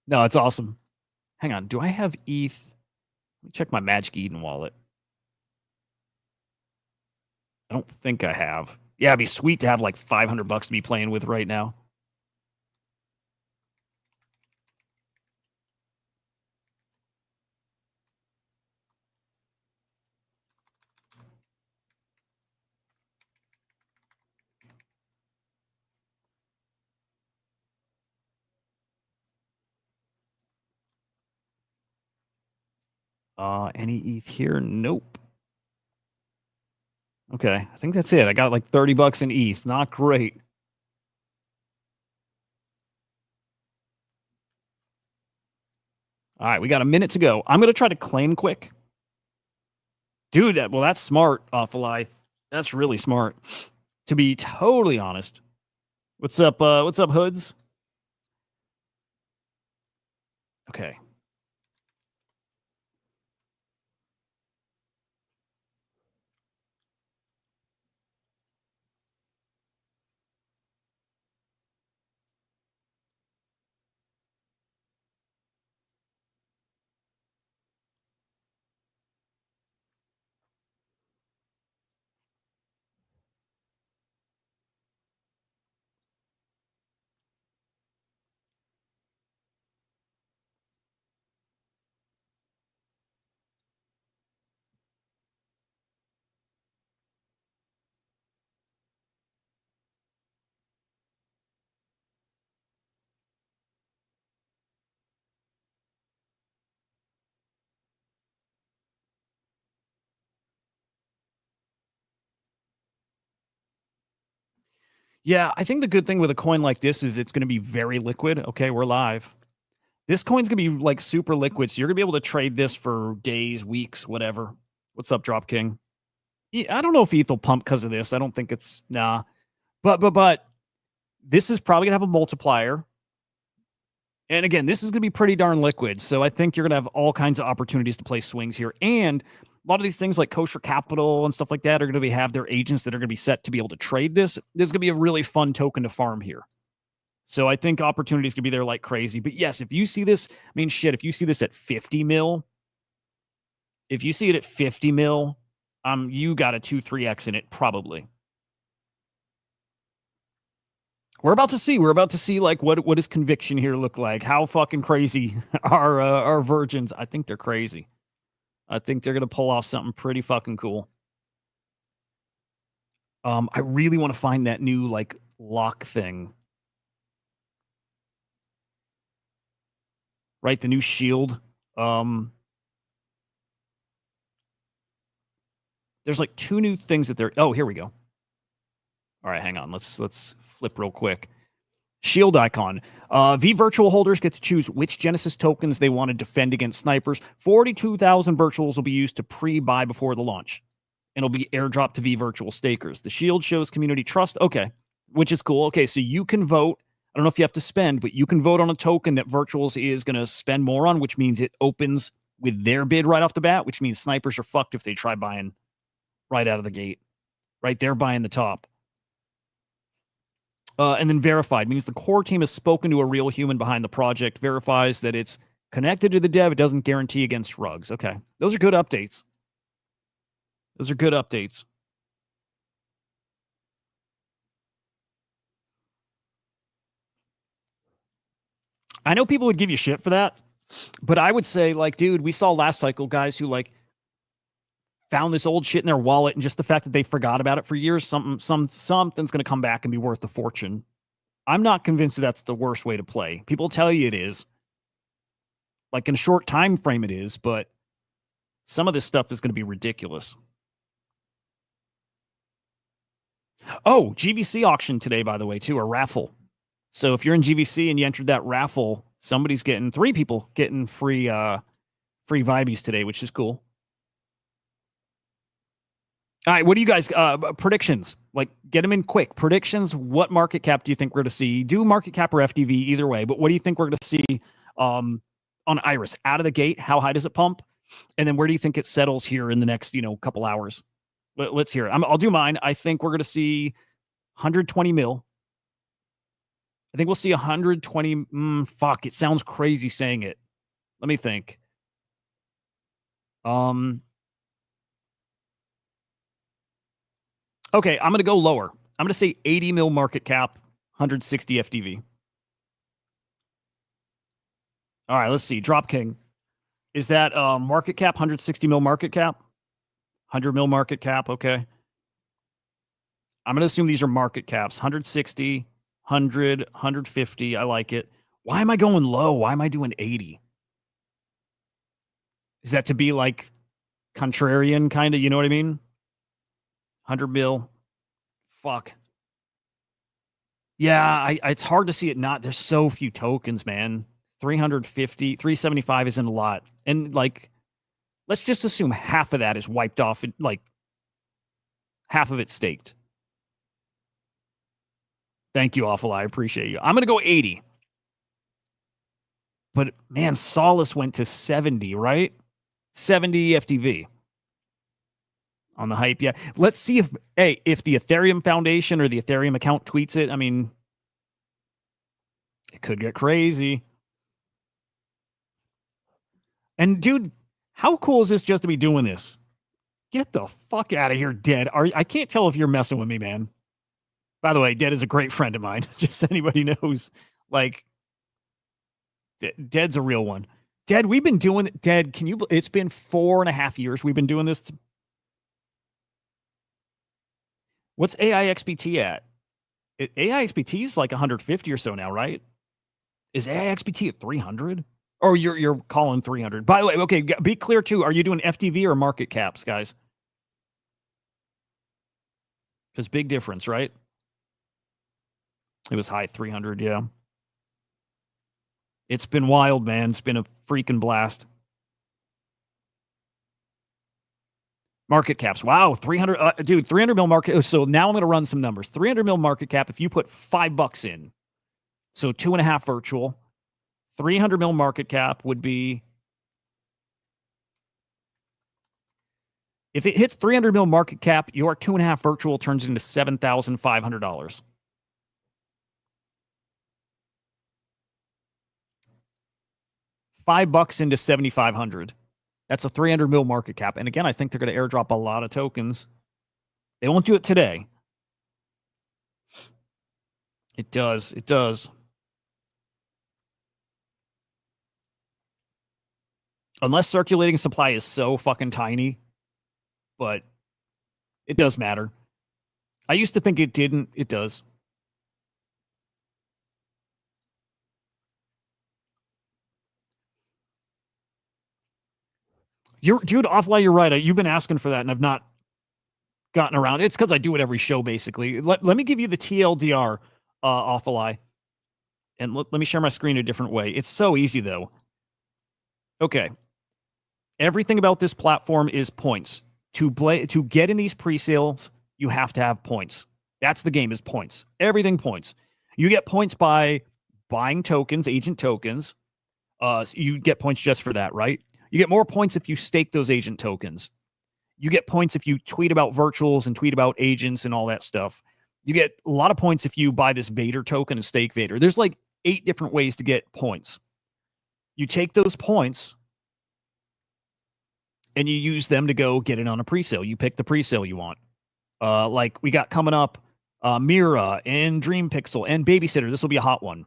No, it's awesome. Hang on. Do I have ETH? Let me check my Magic Eden wallet. I don't think I have. Yeah, it'd be sweet to have like 500 bucks to be playing with right now. Any ETH here? Nope. Okay, I think that's it. I got like 30 bucks in ETH. Not great. All right, we got a minute to go. I'm going to try to claim quick. Dude, well, that's smart, awful eye. That's really smart. To be totally honest. What's up, Hoods? Okay. Yeah, I think the good thing with a coin like this is it's going to be very liquid. Okay, we're live. This coin's going to be like super liquid, so you're going to be able to trade this for days, weeks, whatever. What's up, Drop King? Yeah, I don't know if ETH will pump because of this. I don't think it's nah. But this is probably gonna have a multiplier. And again, this is going to be pretty darn liquid. So I think you're going to have all kinds of opportunities to play swings here. And a lot of these things like kosher capital and stuff like that are going to have their agents that are going to be set to be able to trade this. This is going to be a really fun token to farm here. So I think opportunities could be there like crazy. But yes, if you see this, I mean, shit, if you see this at 50 mil, if you see it at 50 mil, you got a 2-3x in it probably. We're about to see. We're about to see like what does conviction here look like? How fucking crazy are our virgins? I think they're crazy. I think they're gonna pull off something pretty fucking cool. I really want to find that new like lock thing. Right, the new shield. There's like 2 new things that they're. Oh, here we go. All right, hang on. Let's flip real quick. Shield icon. V virtual holders get to choose which Genesis tokens they want to defend against snipers. 42,000 virtuals will be used to pre-buy before the launch. And it'll be airdropped to V virtual stakers. The shield shows community trust. Okay, which is cool. Okay, so you can vote. I don't know if you have to spend, but you can vote on a token that Virtuals is going to spend more on, which means it opens with their bid right off the bat, which means snipers are fucked if they try buying right out of the gate. Right, they're buying the top. And then verified means the core team has spoken to a real human behind the project, verifies that it's connected to the dev. It doesn't guarantee against rugs. Okay. Those are good updates. Those are good updates. I know people would give you shit for that, but I would say, like, dude, we saw last cycle guys who like found this old shit in their wallet, and just the fact that they forgot about it for years, something's going to come back and be worth a fortune. I'm not convinced that that's the worst way to play. People tell you it is. Like in a short time frame, it is, but some of this stuff is going to be ridiculous. Oh, GVC auction today, by the way, too, a raffle. So if you're in GVC and you entered that raffle, somebody's getting 3 people getting free Vibies today, which is cool. All right, what do you guys predictions? Like, get them in quick. Predictions. What market cap do you think we're going to see? Do market cap or FDV, either way. But what do you think we're going to see on Iris out of the gate? How high does it pump? And then where do you think it settles here in the next couple hours? Let's hear it. I'll do mine. I think we're going to see 120 mil. I think we'll see 120. Fuck, it sounds crazy saying it. Let me think. Okay, I'm going to go lower. I'm going to say 80 mil market cap, 160 FDV. All right, let's see. Drop King. Is that market cap, 160 mil market cap? 100 mil market cap, okay. I'm going to assume these are market caps. 160, 100, 150. I like it. Why am I going low? Why am I doing 80? Is that to be like contrarian kind of, you know what I mean? 100 mil. Fuck. Yeah, it's hard to see it not. There's so few tokens, man. 350, 375 isn't a lot. And like, let's just assume half of that is wiped off, like half of it staked. Thank you, Awful. I appreciate you. I'm going to go 80. But man, Solace went to 70, right? 70 FTV on the hype. Yeah. Let's see if the Ethereum Foundation or the Ethereum account tweets it. I mean, it could get crazy. And dude, how cool is this just to be doing this? Get the fuck out of here, Dead. I can't tell if you're messing with me, man. By the way, Dead is a great friend of mine. Just so anybody knows. Like, Dead's a real one. Dead, we've been doing it. Dead, it's been 4.5 years we've been doing this. What's AIXBT at? AIXBT is like 150 or so now, right? Is AIXBT at 300? Or you're calling 300? By the way, okay, be clear too. Are you doing FTV or market caps, guys? Because big difference, right? It was high 300, yeah. It's been wild, man. It's been a freaking blast. Market caps. Wow, 300, dude, 300 mil market. So now I'm going to run some numbers. 300 mil market cap. If you put $5 in, so 2.5 virtual, 300 mil market cap would be, if it hits 300 mil market cap, your 2.5 virtual turns into $7,500. $5 into 7,500. That's a 300 mil market cap. And again, I think they're going to airdrop a lot of tokens. They won't do it today. It does. It does. Unless circulating supply is so fucking tiny, but it does matter. I used to think it didn't. It does. Dude, Offline, you're right. You've been asking for that, and I've not gotten around. It's because I do it every show, basically. Let me give you the TLDR, Offline. And let me share my screen a different way. It's so easy, though. Okay. Everything about this platform is points. To get in these pre-sales, you have to have points. That's the game, is points. Everything points. You get points by buying tokens, agent tokens. So you get points just for that, right? You get more points if you stake those agent tokens. You get points if you tweet about virtuals and tweet about agents and all that stuff. You get a lot of points if you buy this Vader token and stake Vader. There's like 8 different ways to get points. You take those points and you use them to go get it on a presale. You pick the presale you want. Like we got coming up, Mira and Dream Pixel and Babysitter. This will be a hot one.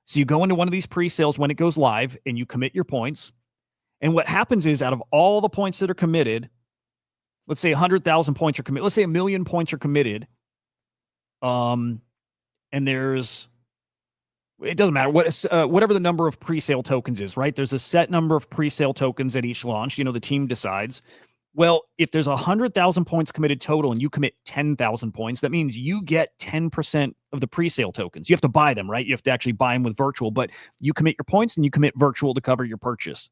So you go into one of these presales when it goes live and you commit your points. And what happens is, out of all the points that are committed, let's say 100,000 points are committed. Let's say 1 million points are committed. And there's, it doesn't matter whatever the number of presale tokens is, right? There's a set number of presale tokens at each launch. You know, the team decides. Well, if there's 100,000 points committed total and you commit 10,000 points, that means you get 10% of the presale tokens. You have to buy them, right? You have to actually buy them with virtual, but you commit your points and you commit virtual to cover your purchase.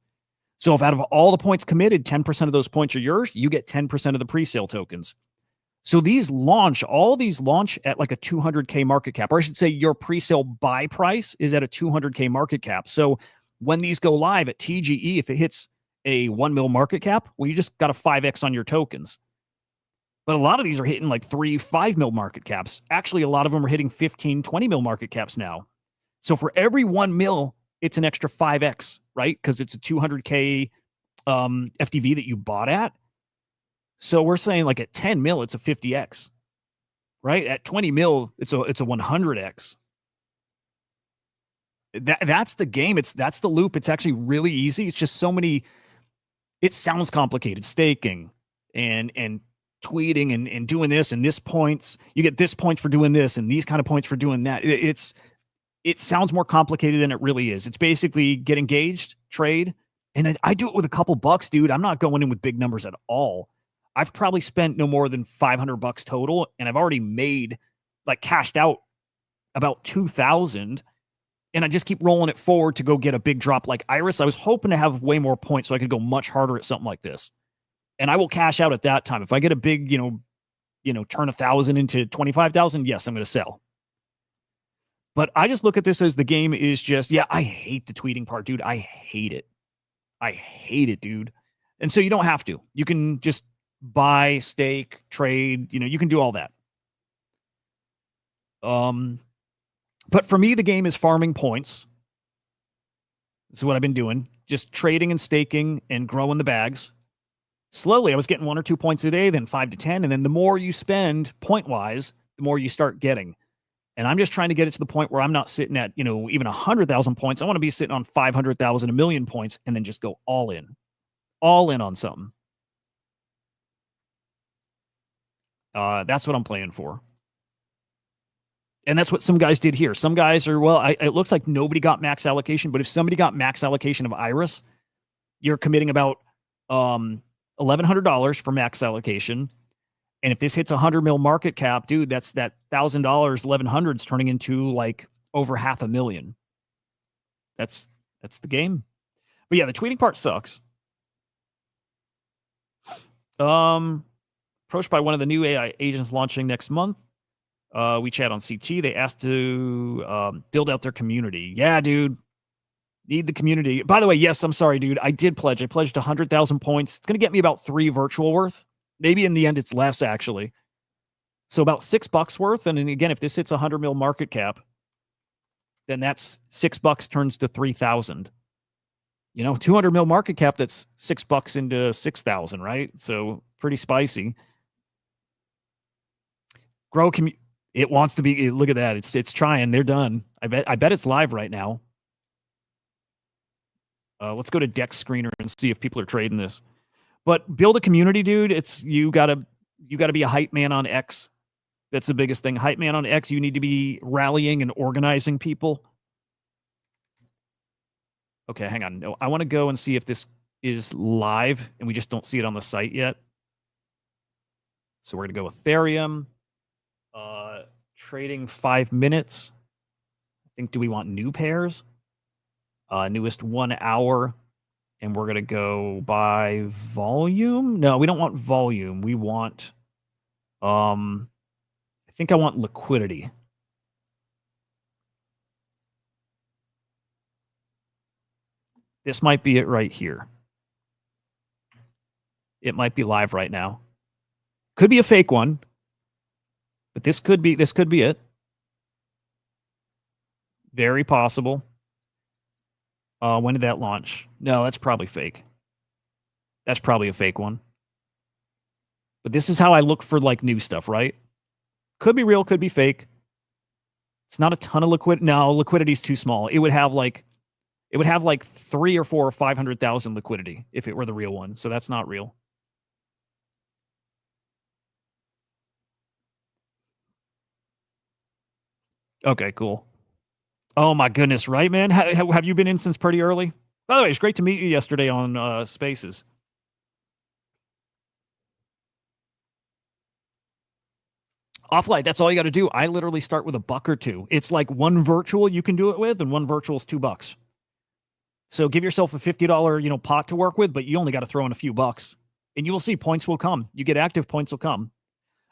So if out of all the points committed, 10% of those points are yours, you get 10% of the presale tokens. So all these launch at like a 200K market cap, or I should say your presale buy price is at a 200K market cap. So when these go live at TGE, if it hits a 1 mil market cap, well, you just got a 5x on your tokens. But a lot of these are hitting like 3-5 mil market caps. Actually, a lot of them are hitting 15-20 mil market caps now. So for every 1 mil, it's an extra 5x, right? Because it's a 200K FDV that you bought at. So we're saying like at 10 mil, it's a 50x, right? At 20 mil, it's a 100x. That's the game. That's the loop. It's actually really easy. It's just so many. It sounds complicated. Staking and tweeting and doing this and this points. You get this points for doing this and these kind of points for doing that. It sounds more complicated than it really is. It's basically get engaged, trade, and I do it with a couple bucks, dude. I'm not going in with big numbers at all. I've probably spent no more than $500 total, and I've already made, like, cashed out about 2,000, and I just keep rolling it forward to go get a big drop like Iris. I was hoping to have way more points so I could go much harder at something like this, and I will cash out at that time. If I get a big, turn 1,000 into 25,000, yes, I'm going to sell. But I just look at this as the game is just, I hate the tweeting part, dude. I hate it. I hate it, dude. And so you don't have to. You can just buy, stake, trade, you can do all that. But for me, the game is farming points. This is what I've been doing. Just trading and staking and growing the bags. Slowly, I was getting 1 or 2 points a day, then 5 to 10. And then the more you spend point-wise, the more you start getting. And I'm just trying to get it to the point where I'm not sitting at, even 100,000 points. I want to be sitting on 500,000, 1 million points, and then just go all in on something. That's what I'm playing for. And that's what some guys did here. Some guys are, it looks like nobody got max allocation, but if somebody got max allocation of Iris, you're committing about $1,100 for max allocation. And if this hits 100 mil market cap, dude, that's that $1,000, 1,100 is turning into like over $500,000. That's the game. But yeah, the tweeting part sucks. Approached by one of the new AI agents launching next month. We chat on CT. They asked to build out their community. Yeah, dude. Need the community. By the way, yes, I'm sorry, dude. I did pledge. I pledged 100,000 points. It's going to get me about 3 virtual worth. Maybe in the end it's less, actually. So about $6 worth. And then again, if this hits 100 mil market cap, then that's $6 turns to 3,000. 200 mil market cap, that's $6 into 6,000, right? So pretty spicy. Grow community. It wants to be. Look at that. It's trying. They're done. I bet it's live right now. Let's go to Dex Screener and see if people are trading this. But build a community, dude. It's you gotta be a hype man on X. That's the biggest thing. Hype man on X. You need to be rallying and organizing people. Okay, hang on. No, I want to go and see if this is live, and we just don't see it on the site yet. So we're gonna go Ethereum. Trading 5 minutes. I think. Do we want new pairs? Newest 1 hour. And we're going to go by volume. No, we don't want volume. We want, I think I want liquidity. This might be it right here. It might be live right now. Could be a fake one, but this could be it. Very possible. When did that launch? No, that's probably fake. That's probably a fake one. But this is how I look for like new stuff, right? Could be real, could be fake. It's not a ton of liquidity. No, liquidity's too small. It would have like 3 or 4 or 500,000 liquidity if it were the real one. So that's not real. Okay, cool. Oh my goodness, right, man? Have you been in since pretty early? By the way, it's great to meet you yesterday on Spaces. Offline, that's all you got to do. I literally start with $1 or $2. It's like 1 virtual you can do it with, and 1 virtual is $2. So give yourself a $50, pot to work with, but you only got to throw in a few bucks, and you will see points will come. You get active, points will come.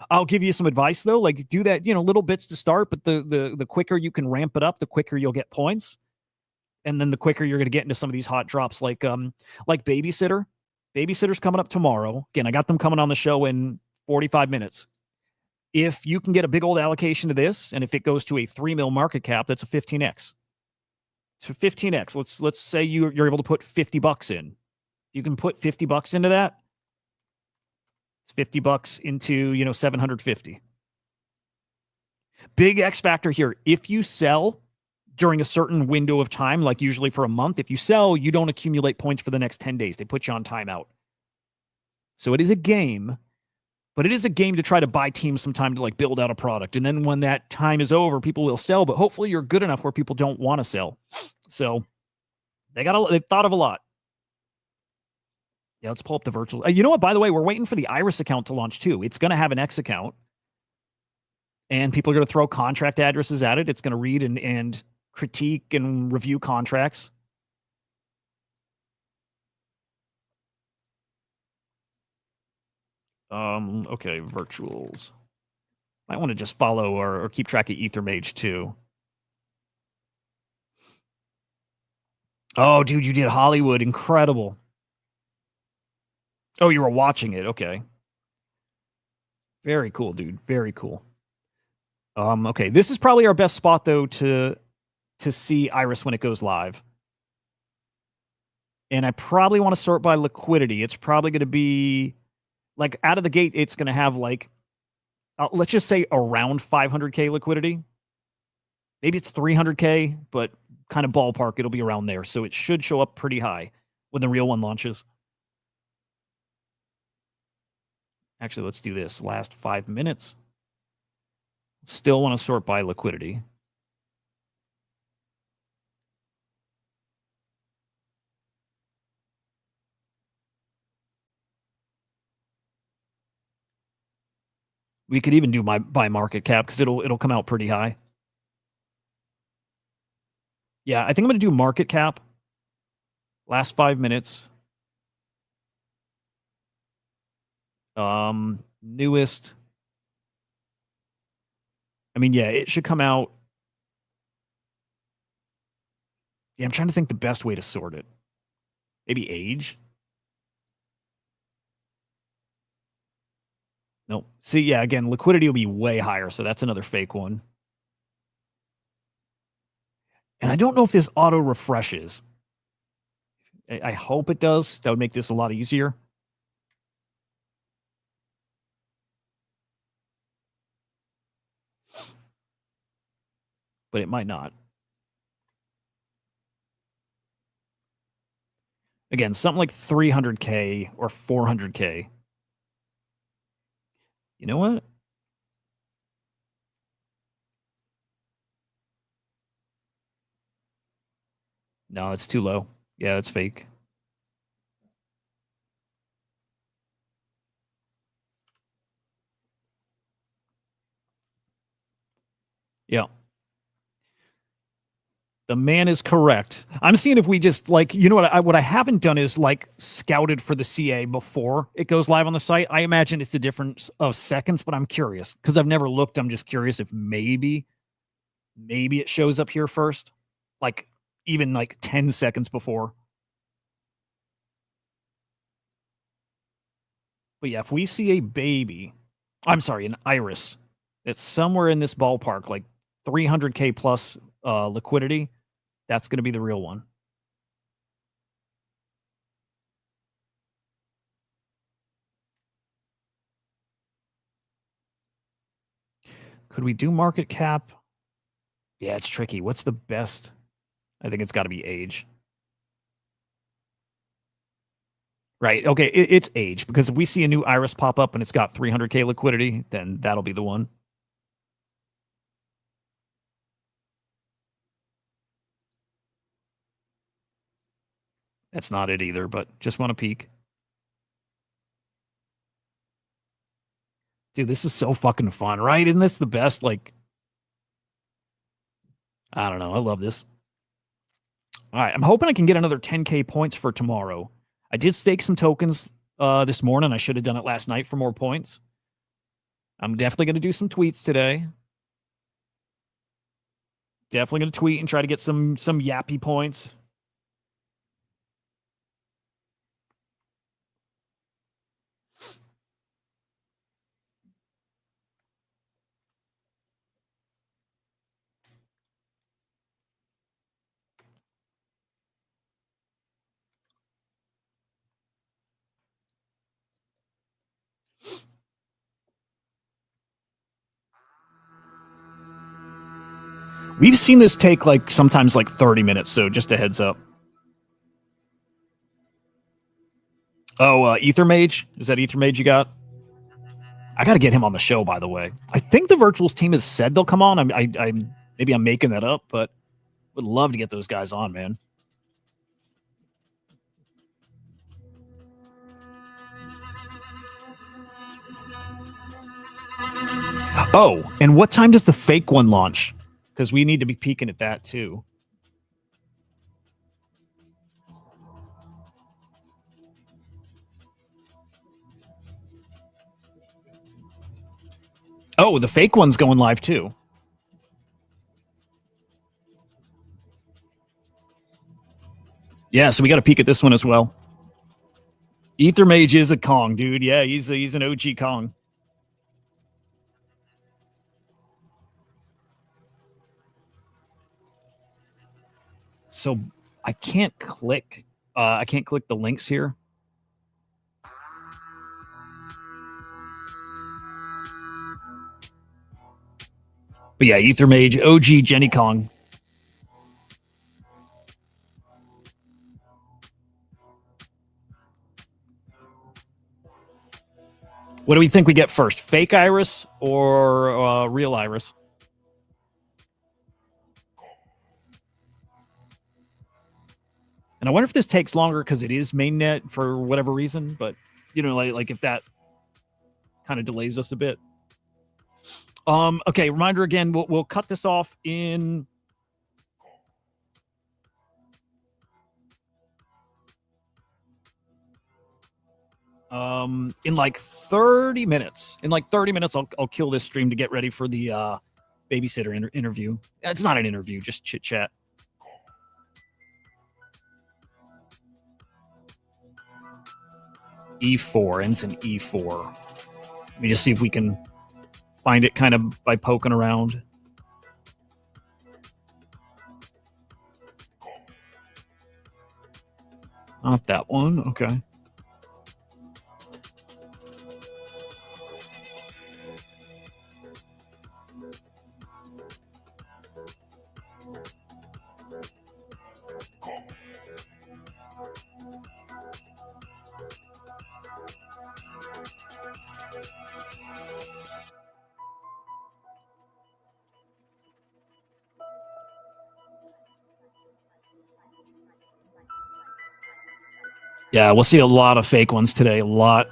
I'll give you some advice though. Like do that, little bits to start, but the quicker you can ramp it up, the quicker you'll get points. And then the quicker you're going to get into some of these hot drops like Babysitter. Babysitter's coming up tomorrow. Again, I got them coming on the show in 45 minutes. If you can get a big old allocation to this, and if it goes to a 3 mil market cap, that's a 15x. So 15x. Let's say you're able to put $50 in. You can put $50 into that. It's $50 into 750. Big X factor here. If you sell during a certain window of time, like usually for a month, if you sell, you don't accumulate points for the next 10 days. They put you on timeout. So it is a game, but it is a game to try to buy teams some time to like build out a product. And then when that time is over, people will sell, but hopefully you're good enough where people don't want to sell. So they thought of a lot. Yeah, let's pull up the virtual. You know what? By the way, we're waiting for the Iris account to launch too. It's going to have an X account, and people are going to throw contract addresses at it. It's going to read and critique and review contracts. Okay, virtuals. Might want to just follow or keep track of Ethermage too. Oh, dude, you did Hollywood. Incredible. Oh, you were watching it. Okay. Very cool, dude. Very cool. Okay. This is probably our best spot though to see Iris when it goes live. And I probably want to sort by liquidity. It's probably going to be like out of the gate, it's going to have like, let's just say around 500K liquidity. Maybe it's 300K, but kind of ballpark, it'll be around there. So it should show up pretty high when the real one launches. Actually, let's do this. Last 5 minutes. Still want to sort by liquidity. We could even do by market cap because it'll come out pretty high. Yeah, I think I'm going to do market cap. Last 5 minutes. Newest. I mean, yeah, it should come out. Yeah, I'm trying to think the best way to sort it. Maybe age? Nope. See, yeah, again, liquidity will be way higher, so that's another fake one. And I don't know if this auto refreshes. I hope it does. That would make this a lot easier. But it might not. Again, something like 300K or 400K. You know what? No, it's too low. Yeah, it's fake. Yeah. The man is correct. I'm seeing if we just like, you know what I haven't done is like scouted for the CA before it goes live on the site. I imagine it's a difference of seconds, but I'm curious because I've never looked. I'm just curious if maybe it shows up here first, like even like 10 seconds before. But yeah, if we see a baby, I'm sorry, an iris that's somewhere in this ballpark, like 300K plus liquidity, that's going to be the real one. Could we do market cap? Yeah, it's tricky. What's the best? I think it's got to be age. Right. Okay. It's age because if we see a new iris pop up and it's got 300K liquidity, then that'll be the one. That's not it either, but just want to peek. Dude, this is so fucking fun, right? Isn't this the best? Like, I don't know. I love this. All right. I'm hoping I can get another 10K points for tomorrow. I did stake some tokens this morning. I should have done it last night for more points. I'm definitely going to do some tweets today. Definitely going to tweet and try to get some yappy points. We've seen this take like sometimes like 30 minutes, so just a heads up. Oh, Ether Mage? Is that Ether Mage you got? I got to get him on the show, by the way. I think the Virtuals team has said they'll come on. I'm maybe I'm making that up, but would love to get those guys on, man. Oh, and what time does the fake one launch? Because we need to be peeking at that too. Oh, the fake one's going live too. Yeah, so we got to peek at this one as well. Ether Mage is a Kong, dude. Yeah, he's an OG Kong. So I can't click. I can't click the links here. But yeah, Ether Mage, OG Jenny Kong. What do we think we get first? Fake Iris or real Iris? And I wonder if this takes longer because it is mainnet for whatever reason. But you know, like if that kind of delays us a bit. Okay. Reminder again. We'll cut this off in. In like 30 minutes. In like 30 minutes, I'll kill this stream to get ready for the babysitter interview. It's not an interview, just chit chat. E4 ends in E4. Let me just see if we can find it kind of by poking around. Not that one. Okay. Yeah, we'll see a lot of fake ones today. A lot.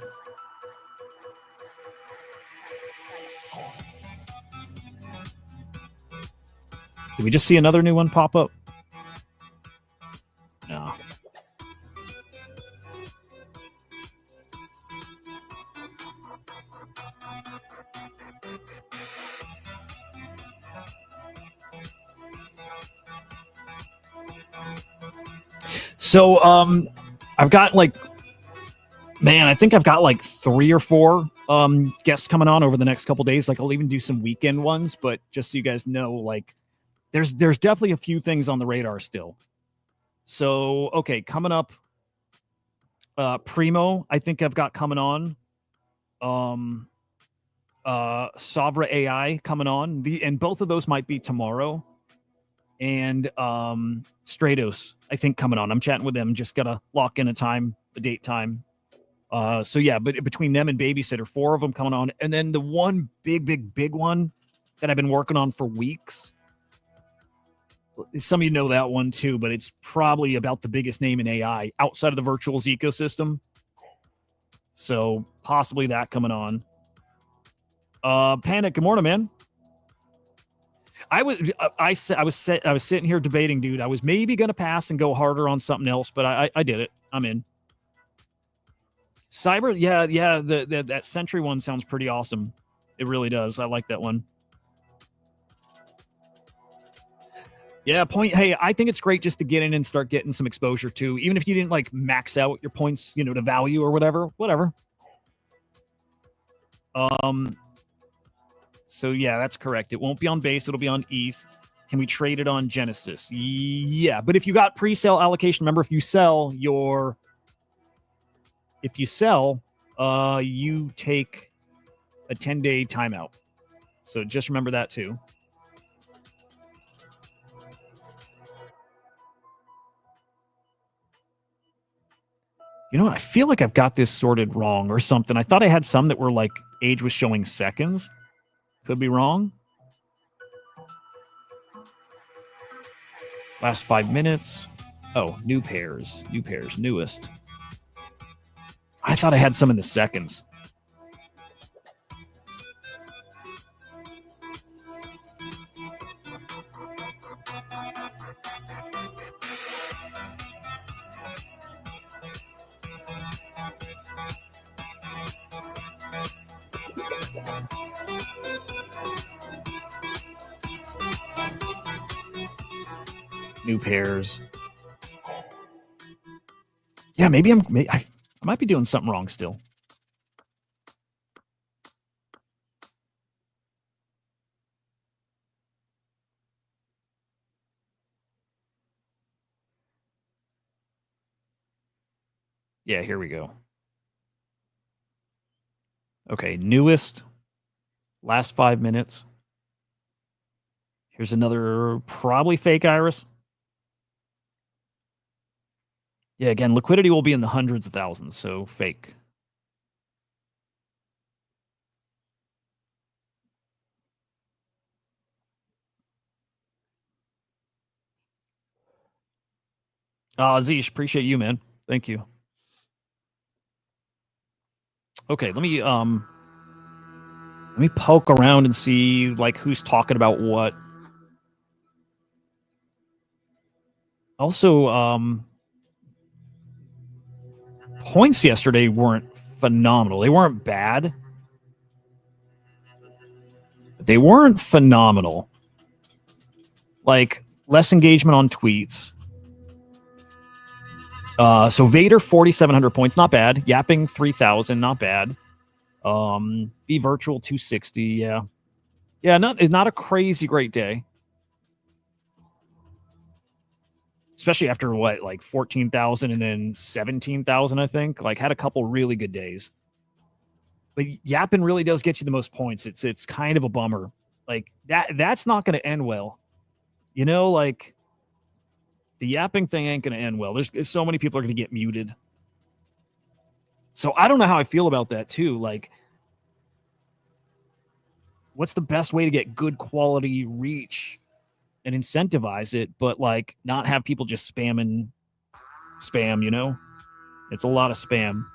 Did we just see another new one pop up? No. So, I've got like, man, I think I've got like 3 or 4 guests coming on over the next couple days. Like, I'll even do some weekend ones, but just so you guys know, like, there's definitely a few things on the radar still. So, okay, coming up, Primo, I think I've got coming on. Savra AI coming on. And both of those might be tomorrow. And Stratos, I think, coming on. I'm chatting with them. Just gotta lock in a date time. So yeah, but between them and Babysitter, 4 of them coming on, and then the one big one that I've been working on for weeks. Some of you know that one too, but it's probably about the biggest name in AI outside of the virtuals ecosystem. So possibly that coming on. Panic, good morning, man. I was sitting here debating, dude. I was maybe gonna pass and go harder on something else, but I did it. I'm in. Cyber, yeah. That Sentry one sounds pretty awesome. It really does. I like that one. Yeah, point. Hey, I think it's great just to get in and start getting some exposure too. Even if you didn't like max out your points, to value or whatever. So yeah, that's correct. It won't be on base. It'll be on ETH. Can we trade it on Genesis? Yeah, but if you got pre-sale allocation, remember, if you sell, you take a 10-day timeout. So just remember that too. I feel like I've got this sorted wrong or something. I thought I had some that were like age was showing seconds. Could be wrong. Last 5 minutes. Oh, new pairs, newest. I thought I had some in the seconds. New pairs. Yeah, maybe I might be doing something wrong still. Yeah, here we go. Okay, newest. Last 5 minutes. Here's another probably fake iris. Yeah, again, liquidity will be in the hundreds of thousands, so fake. Zeesh, appreciate you, man. Thank you. Okay, let me poke around and see like who's talking about what. Also, points yesterday weren't phenomenal. They weren't bad. But they weren't phenomenal. Like, less engagement on tweets. So Vader, 4,700 points. Not bad. Yapping, 3,000. Not bad. Be Virtual, 260. Yeah. Yeah, not a crazy great day. Especially after what, like 14,000 and then 17,000, I think. Like, had a couple really good days. But yapping really does get you the most points. It's kind of a bummer. Like, that's not going to end well. You know, like, the yapping thing ain't going to end well. There's so many people are going to get muted. So I don't know how I feel about that too. Like, what's the best way to get good quality reach and incentivize it, but like not have people just spam, you know? It's a lot of spam.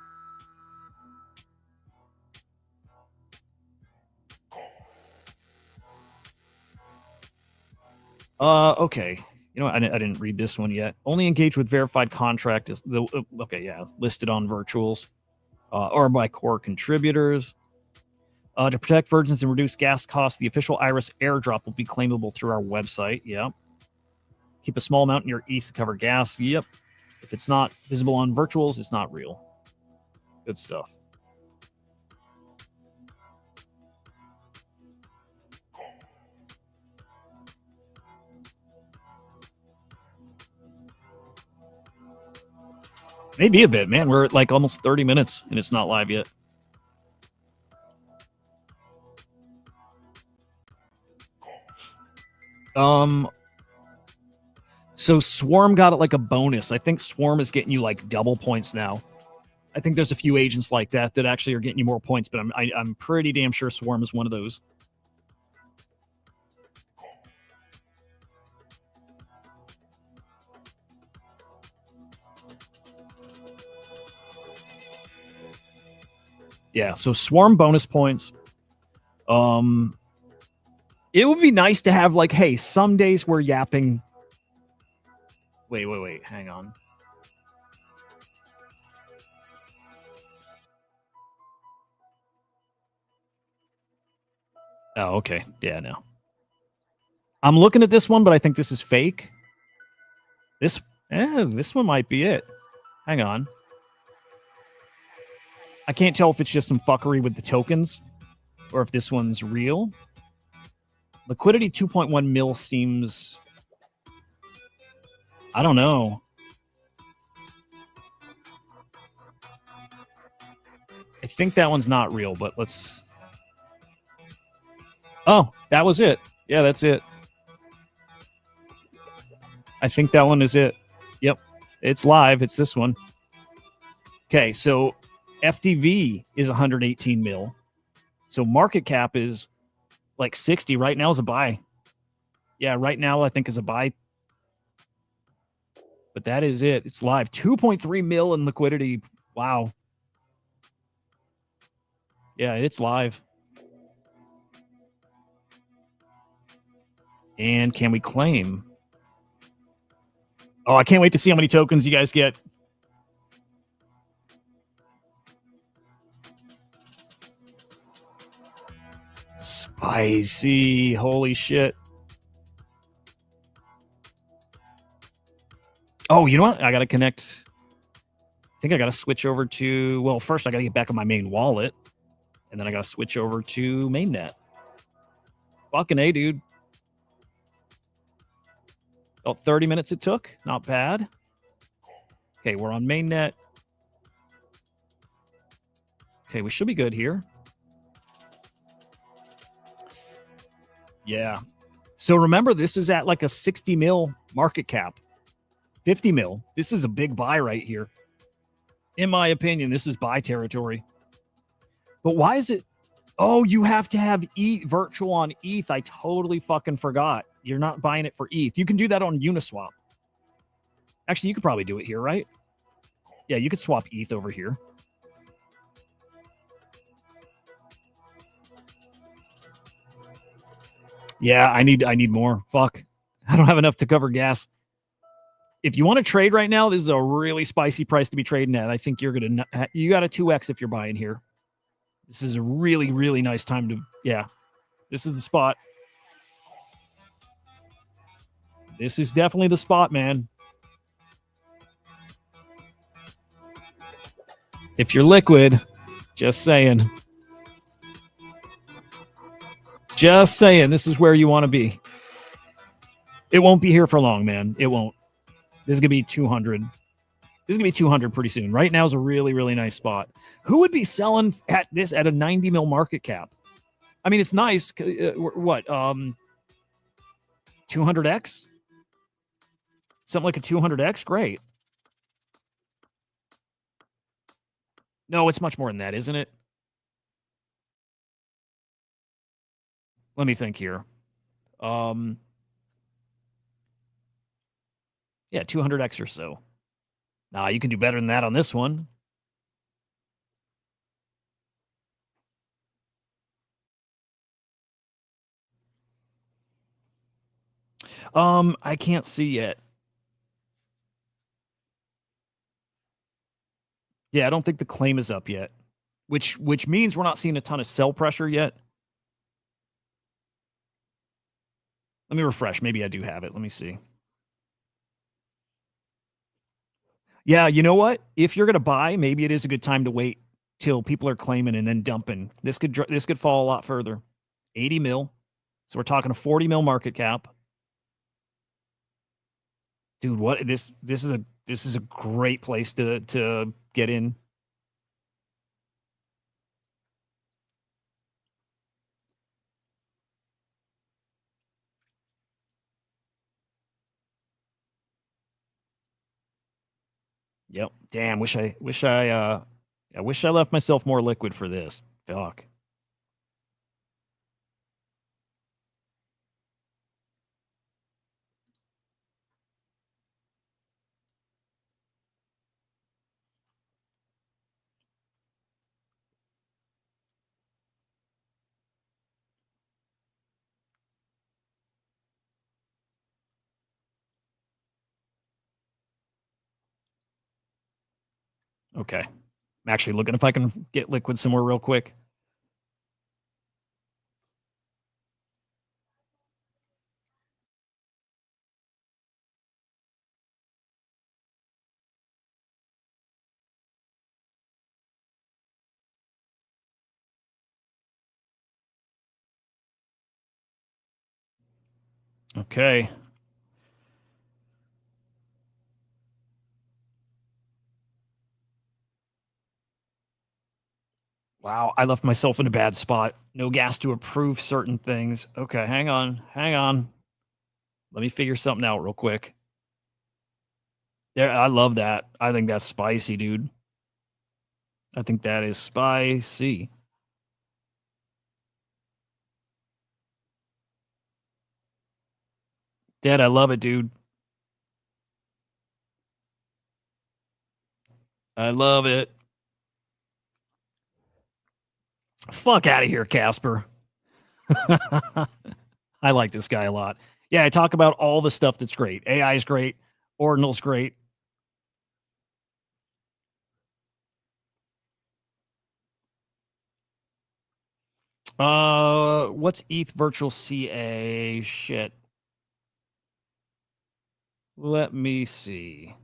Okay. You know what? I didn't read this one yet. Only engage with verified contract is the okay, yeah, listed on virtuals or by core contributors. To protect virgins and reduce gas costs, the official Iris airdrop will be claimable through our website. Yep. Keep a small amount in your ETH to cover gas. Yep. If it's not visible on virtuals, it's not real. Good stuff. Maybe a bit, man. We're at like almost 30 minutes and it's not live yet. So Swarm got it like a bonus. I think Swarm is getting you like double points now. I think there's a few agents like that actually are getting you more points, but I'm pretty damn sure Swarm is one of those. Yeah, so Swarm bonus points. It would be nice to have like, hey, some days we're yapping. Wait, hang on. Oh, okay. Yeah, no. I'm looking at this one, but I think this is fake. This one might be it. Hang on. I can't tell if it's just some fuckery with the tokens or if this one's real. Liquidity 2.1 mil seems... I don't know. I think that one's not real, but let's... Oh, that was it. Yeah, that's it. I think that one is it. Yep. It's live. It's this one. Okay, so FDV is 118 mil. So market cap is like 60. Right now is a buy. Yeah, right now I think is a buy. But that is it. It's live. 2.3 mil in liquidity. Wow. Yeah, it's live. And can we claim? Oh, I can't wait to see how many tokens you guys get. Spicy. Holy shit. Oh, you know what? I got to connect. I think I got to switch over to... Well, first I got to get back on my main wallet. And then I got to switch over to mainnet. Fucking A, dude. About 30 minutes it took. Not bad. Okay, we're on mainnet. Okay, we should be good here. Yeah. So remember, this is at like a 60 mil market cap. 50 mil. This is a big buy right here. In my opinion, this is buy territory. But why is it... Oh, you have to have ETH virtual on ETH. I totally fucking forgot. You're not buying it for ETH. You can do that on Uniswap. Actually, you could probably do it here, right? Yeah, you could swap ETH over here. Yeah, I need more. Fuck. I don't have enough to cover gas. if you want to trade right now, this is a really spicy price to be trading at. I think you got a 2x if you're buying here. This is a really, really nice time to, yeah. This is the spot. This is definitely the spot, man. If you're liquid, just saying. Just saying, this is where you want to be. It won't be here for long, man. It won't. This is going to be 200. This is going to be 200 pretty soon. Right now is a really, really nice spot. Who would be selling at this at a 90 mil market cap? I mean, it's nice. What? 200x? Something like a 200x? Great. No, it's much more than that, isn't it? Let me think here. Yeah, 200x or so. Nah, you can do better than that on this one. I can't see yet. Yeah, I don't think the claim is up yet, which means we're not seeing a ton of sell pressure yet. Let me refresh. Maybe I do have it. Let me see. Yeah, you know what? If you're going to buy, maybe it is a good time to wait till people are claiming and then dumping. This could fall a lot further. 80 mil. So we're talking a 40 mil market cap. Dude, what this is a great place to get in. Yep. Damn, I wish I left myself more liquid for this. Fuck. Okay. I'm actually looking if I can get liquid somewhere real quick. Okay. Wow, I left myself in a bad spot. No gas to approve certain things. Okay, hang on. Let me figure something out real quick. There, I love that. I think that's spicy, dude. I think that is spicy. Dad, I love it, dude. I love it. Fuck out of here, Casper. I like this guy a lot. Yeah, I talk about all the stuff that's great. AI is great. Ordinal's great. What's ETH virtual CA? Shit. Let me see.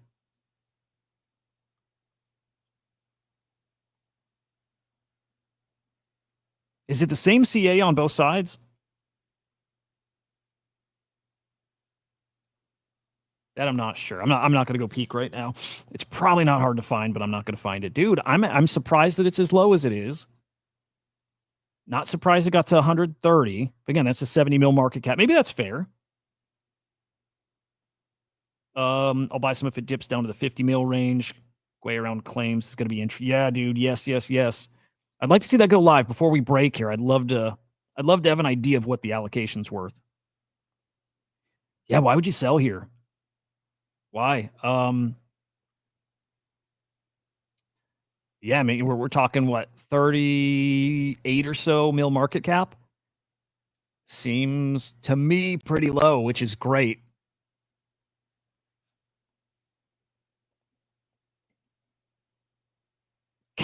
Is it the same CA on both sides? That I'm not sure. I'm not going to go peek right now. It's probably not hard to find, but I'm not going to find it. Dude, I'm surprised that it's as low as it is. Not surprised it got to 130. Again, that's a 70 mil market cap. Maybe that's fair. I'll buy some if it dips down to the 50 mil range. Way around claims. It's going to be interesting. Yeah, dude. Yes. I'd like to see that go live before we break here. I'd love to have an idea of what the allocation's worth. Yeah, why would you sell here? Why? Yeah, I mean we're talking what 38 or so mil market cap. Seems to me pretty low, which is great.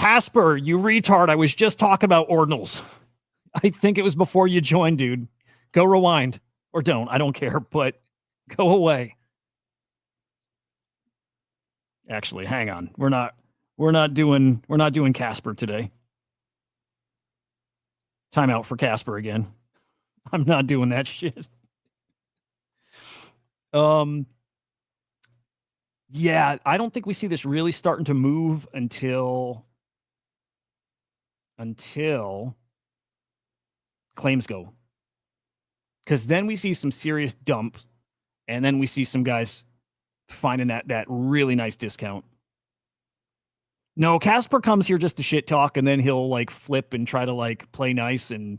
Casper, you retard. I was just talking about ordinals. I think it was before you joined, dude. Go rewind. Or don't. I don't care, but go away. Actually, hang on. We're not doing Casper today. Timeout for Casper again. I'm not doing that shit. Yeah, I don't think we see this really starting to move until claims go. Because then we see some serious dumps, and then we see some guys finding that really nice discount. No, Casper comes here just to shit talk, and then he'll like flip and try to like play nice, and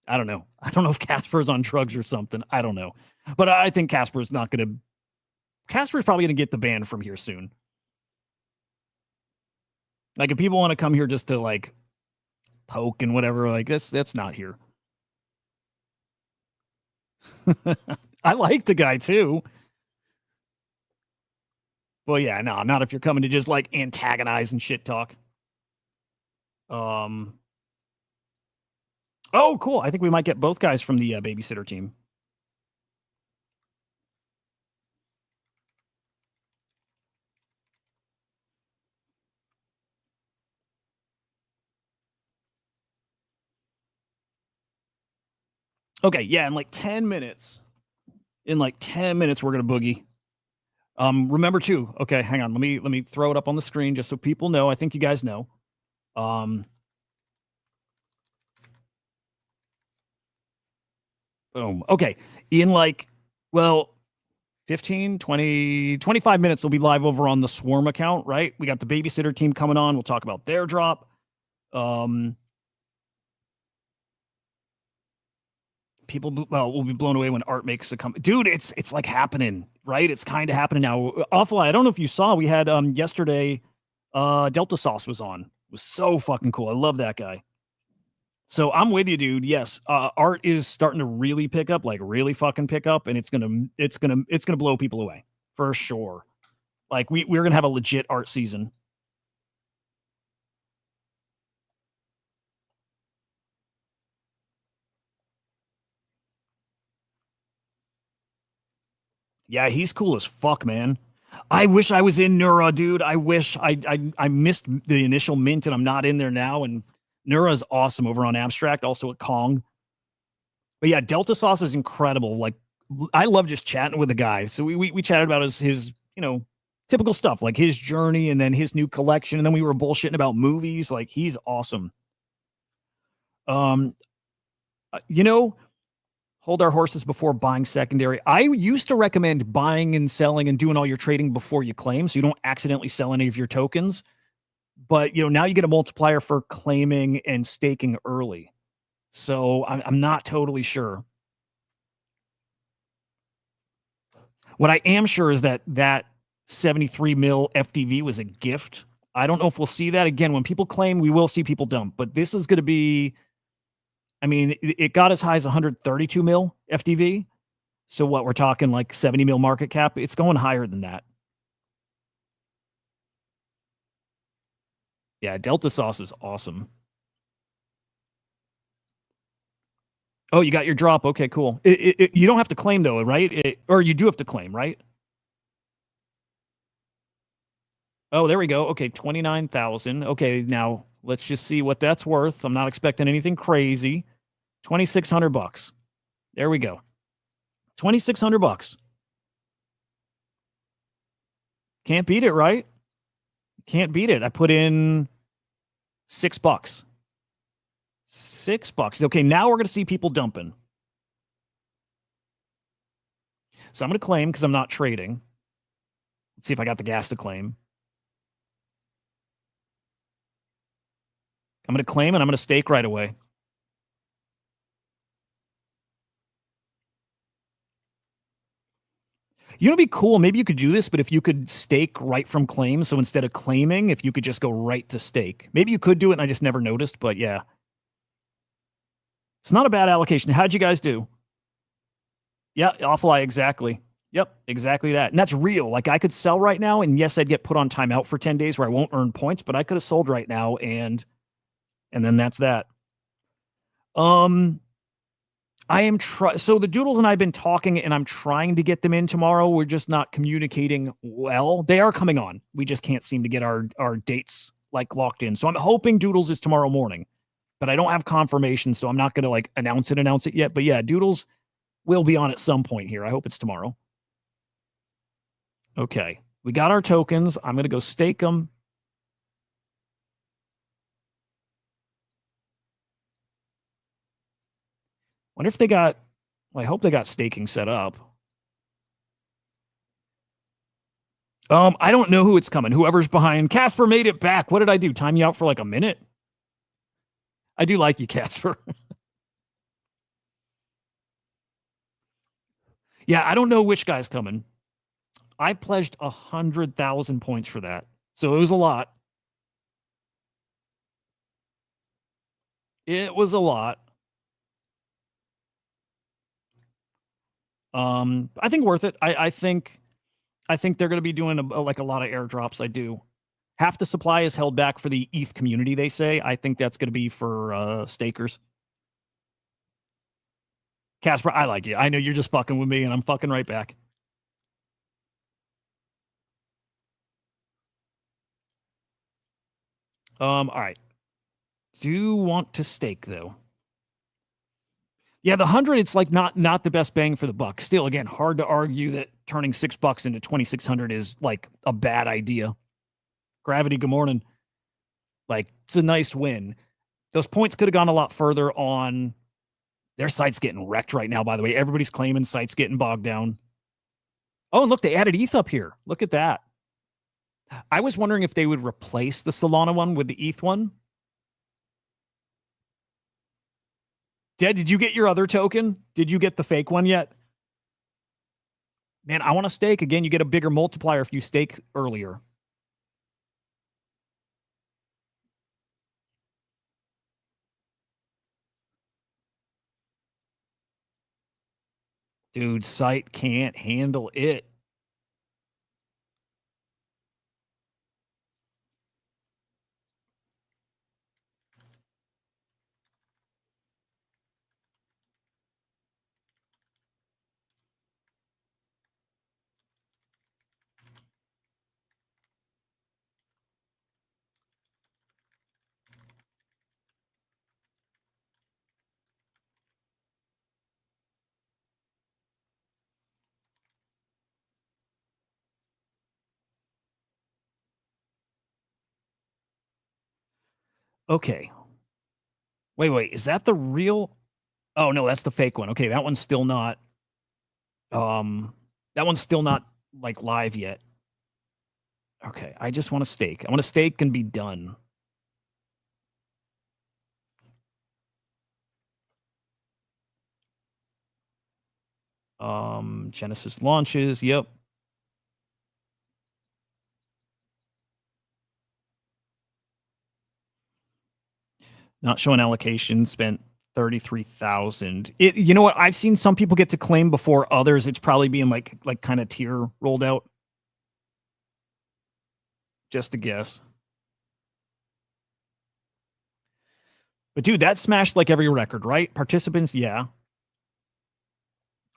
I don't know. I don't know if Casper's on drugs or something. I don't know. But I think Casper's probably going to get the ban from here soon. Like if people want to come here just to like poke and whatever, like that's not here. I like the guy too. Well, yeah, no, not if you're coming to just like antagonize and shit talk. Oh, cool. I think we might get both guys from the babysitter team. Okay, yeah, in like 10 minutes. We're gonna boogie. Remember too. Okay, hang on. Let me throw it up on the screen just so people know. I think you guys know. Boom. Okay. In like, 15, 20, 25 minutes, we'll be live over on the Swarm account, right? We got the babysitter team coming on. We'll talk about their drop. People, will be blown away when art makes a come. Dude, it's like happening, right? It's kind of happening now. Awful. I don't know if you saw, we had yesterday, Delta Sauce was on. It was so fucking cool. I love that guy. So I'm with you, dude. Yes, art is starting to really pick up, like really fucking pick up, and it's gonna blow people away for sure. Like we're gonna have a legit art season. Yeah, he's cool as fuck, man. I wish I was in Nura, dude. I wish I missed the initial mint, and I'm not in there now. And Nura's awesome over on Abstract, also at Kong. But yeah, Delta Sauce is incredible. Like I love just chatting with the guy. So we chatted about his typical stuff, like his journey and then his new collection, and then we were bullshitting about movies. Like he's awesome. Hold our horses before buying secondary. I used to recommend buying and selling and doing all your trading before you claim, so you don't accidentally sell any of your tokens. But now you get a multiplier for claiming and staking early. So I'm not totally sure. What I am sure is that 73 mil FDV was a gift. I don't know if we'll see that again. When people claim, we will see people dump. But this is going to be, I mean, it got as high as 132 mil FDV. So what, we're talking like 70 mil market cap? It's going higher than that. Yeah, Delta Sauce is awesome. Oh, you got your drop. Okay, cool. You don't have to claim though, right? Or you do have to claim, right? Oh, there we go. Okay, 29,000. Okay, now let's just see what that's worth. I'm not expecting anything crazy. $2,600. There we go. $2,600. Can't beat it, right? Can't beat it. I put in $6. $6. Okay, now we're going to see people dumping. So I'm going to claim because I'm not trading. Let's see if I got the gas to claim. I'm going to claim and I'm going to stake right away. It'd be cool. Maybe you could do this, but if you could stake right from claim, so instead of claiming, if you could just go right to stake. Maybe you could do it and I just never noticed, but yeah. It's not a bad allocation. How'd you guys do? Yeah, Awful Eye, exactly. Yep, exactly that. And that's real. Like I could sell right now, and yes, I'd get put on timeout for 10 days where I won't earn points, but I could have sold right now, and then that's that. I am so the Doodles and I have been talking, and I'm trying to get them in tomorrow. We're just not communicating well. They are coming on. We just can't seem to get our dates like locked in. So I'm hoping Doodles is tomorrow morning, but I don't have confirmation, so I'm not going to like announce it yet. But yeah, Doodles will be on at some point here. I hope it's tomorrow. Okay, we got our tokens. I'm going to go stake them. Wonder if they got, well, I hope they got staking set up. I don't know who it's coming. Whoever's behind. Casper made it back. What did I do? Time you out for like a minute? I do like you, Casper. Yeah, I don't know which guy's coming. I pledged 100,000 points for that. So it was a lot. It was a lot. I think worth it. I think they're going to be doing like a lot of airdrops. I do. Half the supply is held back for the ETH community, they say. I think that's going to be for stakers. Casper, I like you. I know you're just fucking with me, and I'm fucking right back. All right. Do want to stake though. Yeah, the 100, it's like not the best bang for the buck. Still, again, hard to argue that turning $6 into 2,600 is like a bad idea. Gravity, good morning. Like, it's a nice win. Those points could have gone a lot further on. Their site's getting wrecked right now, by the way. Everybody's claiming site's getting bogged down. Oh, and look, they added ETH up here. Look at that. I was wondering if they would replace the Solana one with the ETH one. Dad, did you get your other token? Did you get the fake one yet? Man, I want to stake. Again, you get a bigger multiplier if you stake earlier. Dude, site can't handle it. Okay. Wait. Is that the real? Oh, no, that's the fake one. Okay, that one's still not. That one's still not like live yet. Okay, I just want to stake. I want to stake and be done. Genesis launches. Yep. Not showing allocation. Spent 33,000. You know what? I've seen some people get to claim before others. It's probably being like kind of tier rolled out. Just a guess. But dude, that smashed like every record, right? Participants, yeah.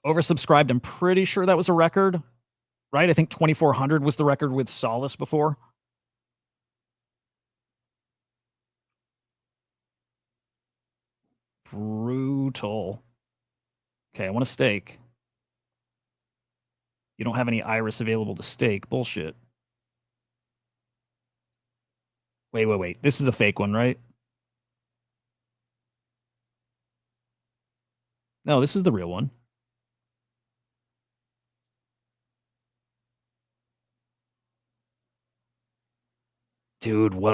Oversubscribed. I'm pretty sure that was a record, right? I think 2,400 was the record with Solace before. Brutal. Okay, I want to stake. You don't have any Iris available to stake. Bullshit. Wait. This is a fake one, right? No, this is the real one. Dude, what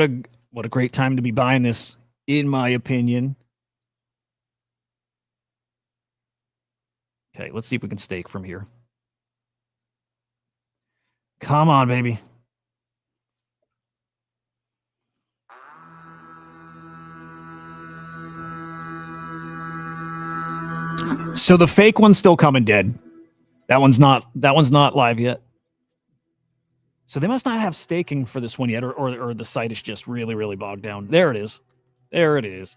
a great time to be buying this, in my opinion. Okay, let's see if we can stake from here. Come on, baby. So the fake one's still coming, dead. That one's not live yet. So they must not have staking for this one yet, or the site is just really, really bogged down. There it is. There it is.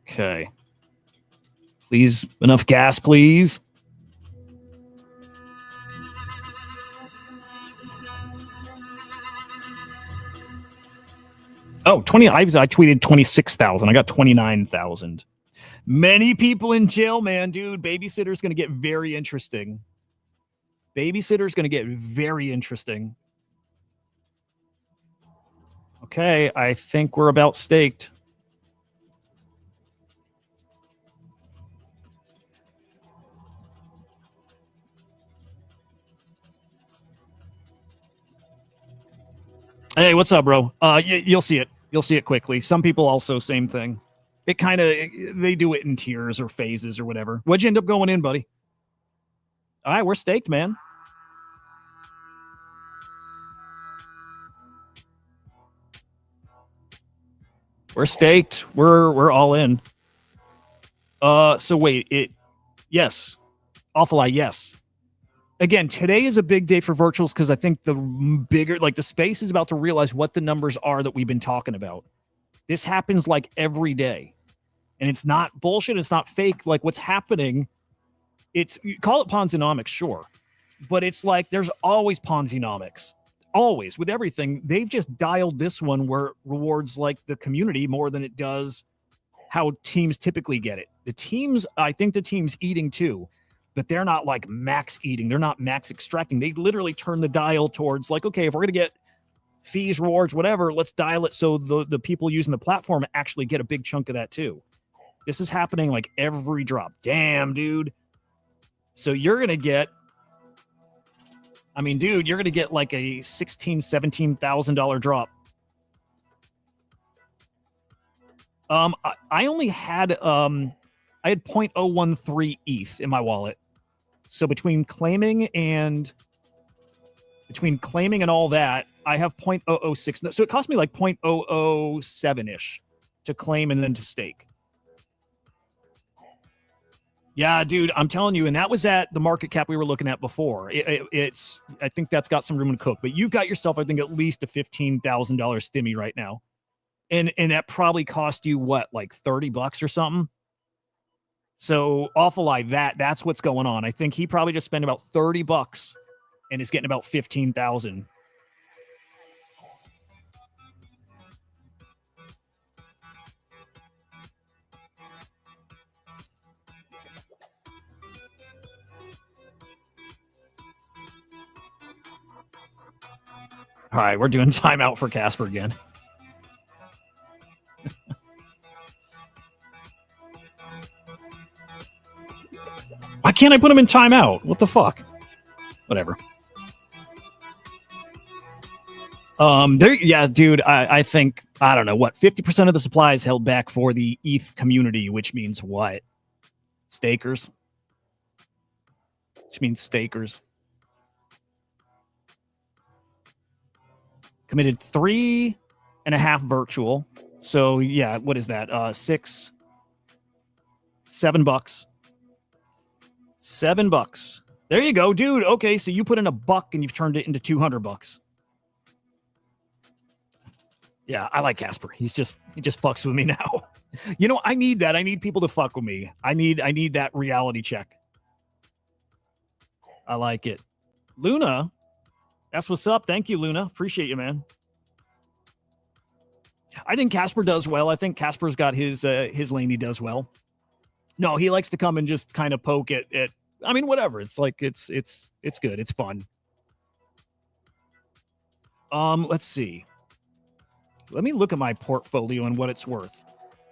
Okay. Please, enough gas, please. Oh, 20. I tweeted 26,000. I got 29,000. Many people in jail, man, dude. Babysitter's going to get very interesting. Babysitter's going to get very interesting. Okay, I think we're about staked. Hey, what's up, bro? You'll see it. You'll see it quickly. Some people also, same thing. It kind of, they do it in tiers or phases or whatever. What'd you end up going in, buddy? All right, we're staked, man. We're staked. We're all in. So wait, yes. Awful Eye, yes. Again, today is a big day for virtuals because I think the bigger, like the space is about to realize what the numbers are that we've been talking about. This happens like every day. And it's not bullshit. It's not fake. Like what's happening, it's, you call it Ponzinomics, sure. But it's like there's always Ponzinomics. Always. With everything. They've just dialed this one where it rewards like the community more than it does how teams typically get it. The teams, I think the team's eating too. But they're not like max eating. They're not max extracting. They literally turn the dial towards like, okay, if we're going to get fees, rewards, whatever, let's dial it so the people using the platform actually get a big chunk of that too. This is happening like every drop. Damn, dude. So you're going to get, I mean, dude, you're going to get like a $16,000, $17,000 drop. I only had, I had 0.013 ETH in my wallet. So between claiming and all that, I have 0.006. So it cost me like 0.007-ish to claim and then to stake. Yeah, dude, I'm telling you, and that was at the market cap we were looking at before. It's, I think that's got some room to cook, but you've got yourself, I think, at least a $15,000 stimmy right now. And that probably cost you what, like $30 or something? So Awful Eye, that's what's going on. I think he probably just spent about $30 and is getting about 15,000. All right, we're doing timeout for Casper again. Why can't I put him in timeout? What the fuck? Whatever. Yeah, dude, I think, I don't know, what, 50% of the supply is held back for the ETH community, which means what? Stakers. Which means stakers. Committed 3.5 virtual. So yeah, what is that? $7. $7. There you go, dude. Okay, so you put in $1 and you've turned it into $200. Yeah, I like Casper. He just fucks with me now. You know, I need that. I need people to fuck with me. I need that reality check. I like it. Luna, that's what's up. Thank you, Luna. Appreciate you, man. I think Casper does well. I think Casper's got his lane he does well. No, he likes to come and just kind of poke at I mean, whatever. It's like it's good. It's fun. Let's see. Let me look at my portfolio and what it's worth.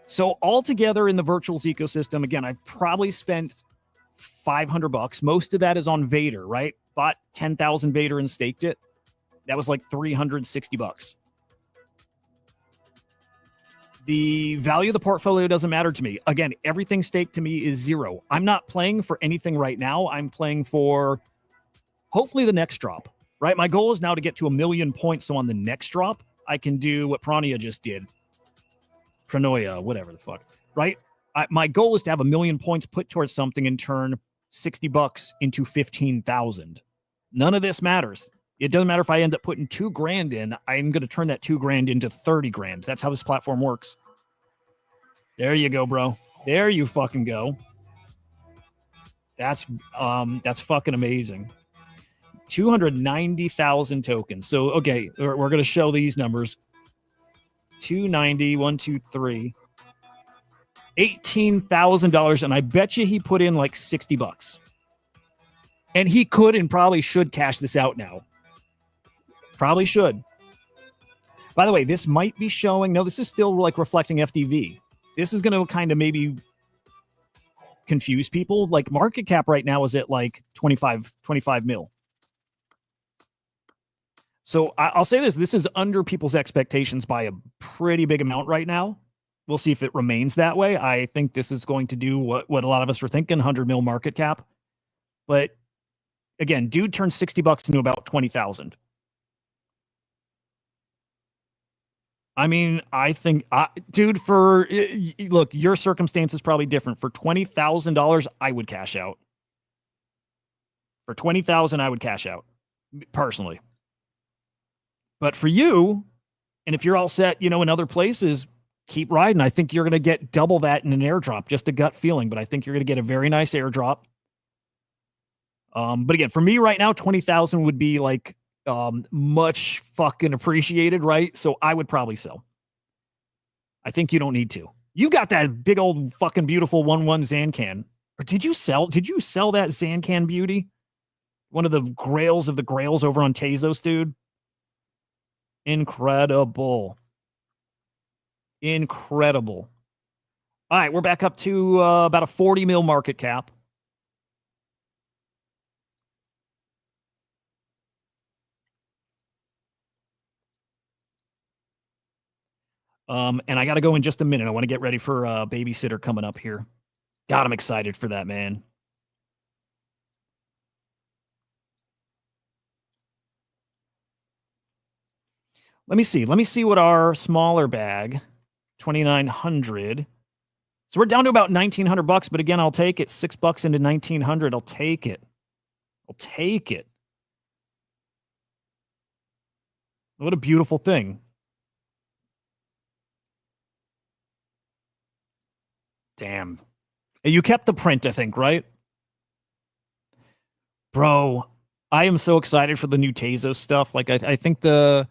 So altogether in the virtuals ecosystem, again, I've probably spent $500. Most of that is on Vader, right? Bought 10,000 Vader and staked it. That was like $360. The value of the portfolio doesn't matter to me. Again, everything staked to me is zero. I'm not playing for anything right now. I'm playing for hopefully the next drop, right? My goal is now to get to 1 million points. So on the next drop, I can do what Prania just did. Pranoia, whatever the fuck, right? My goal is to have 1 million points put towards something and turn $60 into 15,000. None of this matters. It doesn't matter if I end up putting $2,000 in. I'm going to turn that $2,000 into 30 grand. That's how this platform works. There you go, bro. There you fucking go. That's fucking amazing. 290,000 tokens. So, okay, we're going to show these numbers. 290, 1, 2, 3. $18,000. And I bet you he put in like $60. And he could and probably should cash this out now. Probably should. By the way, this might be showing. No, this is still like reflecting FDV. This is going to kind of maybe confuse people. Like market cap right now is at like 25 mil. So I'll say this. This is under people's expectations by a pretty big amount right now. We'll see if it remains that way. I think this is going to do what a lot of us are thinking, 100 mil market cap. But again, dude turned $60 into about 20,000. I mean, I think, dude, look, your circumstance is probably different. For $20,000, I would cash out. For $20,000, I would cash out, personally. But for you, and if you're all set, in other places, keep riding. I think you're going to get double that in an airdrop, just a gut feeling. But I think you're going to get a very nice airdrop. But again, for me right now, 20,000 would be like much fucking appreciated, right? So I would probably sell. I think you don't need to. You got that big old fucking beautiful 1-1 Zancan. Or did you sell that Zancan beauty? One of the grails of the grails over on Tezos, dude. Incredible. Incredible. All right, we're back up to about a 40 mil market cap. And I got to go in just a minute. I want to get ready for babysitter coming up here. God, I'm excited for that, man. Let me see what our smaller bag, 2,900. So we're down to about $1,900, but again, I'll take it. $6 into 1,900. I'll take it. I'll take it. What a beautiful thing. Damn. You kept the print, I think, right? Bro, I am so excited for the new Tezos stuff. Like, I think the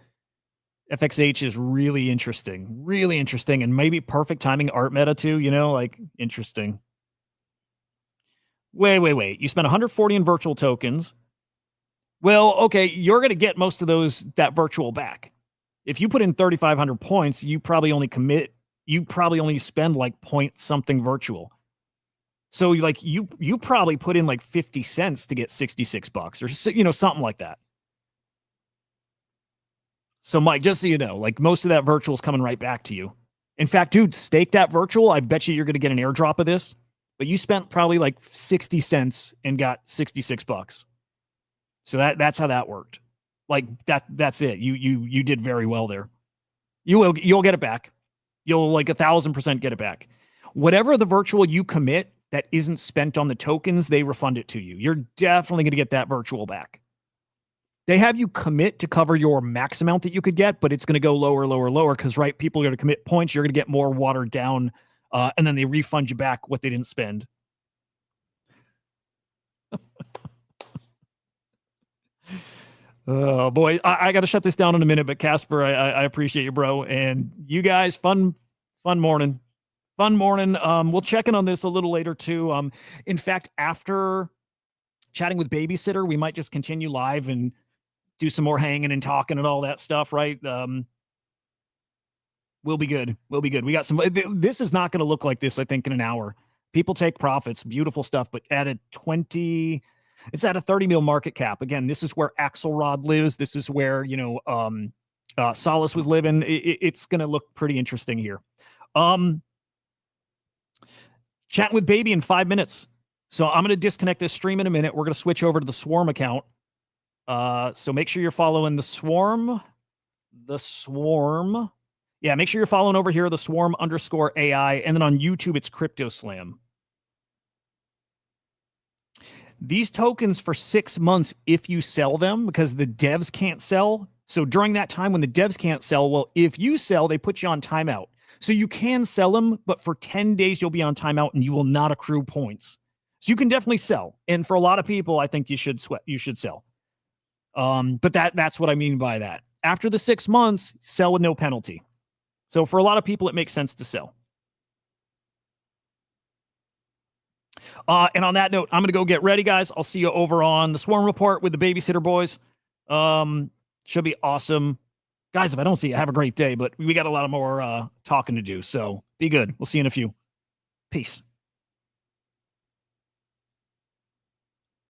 FXH is really interesting, and maybe perfect timing art meta too, like interesting. Wait. You spent 140 in virtual tokens. Well, okay, you're going to get most of that virtual back. If you put in 3,500 points, you probably only spend like point something virtual. So like you probably put in like 50 cents to get $66 or something like that. So Mike, just so you know, like most of that virtual is coming right back to you. In fact, dude, stake that virtual. I bet you're going to get an airdrop of this, but you spent probably like 60 cents and got $66. So that's how that worked. Like that's it. You did very well there. You'll get it back. You'll like 1,000% get it back. Whatever the virtual you commit that isn't spent on the tokens, they refund it to you. You're definitely going to get that virtual back. They have you commit to cover your max amount that you could get, but it's going to go lower because, right, people are going to commit points. You're going to get more watered down, and then they refund you back what they didn't spend. Oh, boy. I got to shut this down in a minute, but Casper, I appreciate you, bro. And you guys, fun morning. Fun morning. We'll check in on this a little later, too. In fact, after chatting with Babysitter, we might just continue live and do some more hanging and talking and all that stuff, right? We'll be good. We got some. This is not going to look like this, I think, in an hour. People take profits, beautiful stuff, but at a 20, it's at a 30 mil market cap. Again, this is where Axelrod lives. This is where, Solace was living. It's going to look pretty interesting here. Chatting with Baby in 5 minutes. So I'm going to disconnect this stream in a minute. We're going to switch over to the Swarm account. So make sure you're following the Swarm. Yeah, make sure you're following over here, the Swarm_AI. And then on YouTube, it's Crypto Slam. these tokens for 6 months if you sell them, because the devs can't sell. So during that time when the devs can't sell, well, if you sell, they put you on timeout. So you can sell them, but for 10 days you'll be on timeout and you will not accrue points. So you can definitely sell. And for a lot of people, I think you should sell. But that's what I mean by that. After the 6 months, sell with no penalty. So for a lot of people, it makes sense to sell. And on that note, I'm going to go get ready, guys. I'll see you over on the Swarm Report with the Babysitter Boys. Should be awesome. Guys, if I don't see you, have a great day. But we got a lot of more talking to do. So be good. We'll see you in a few. Peace.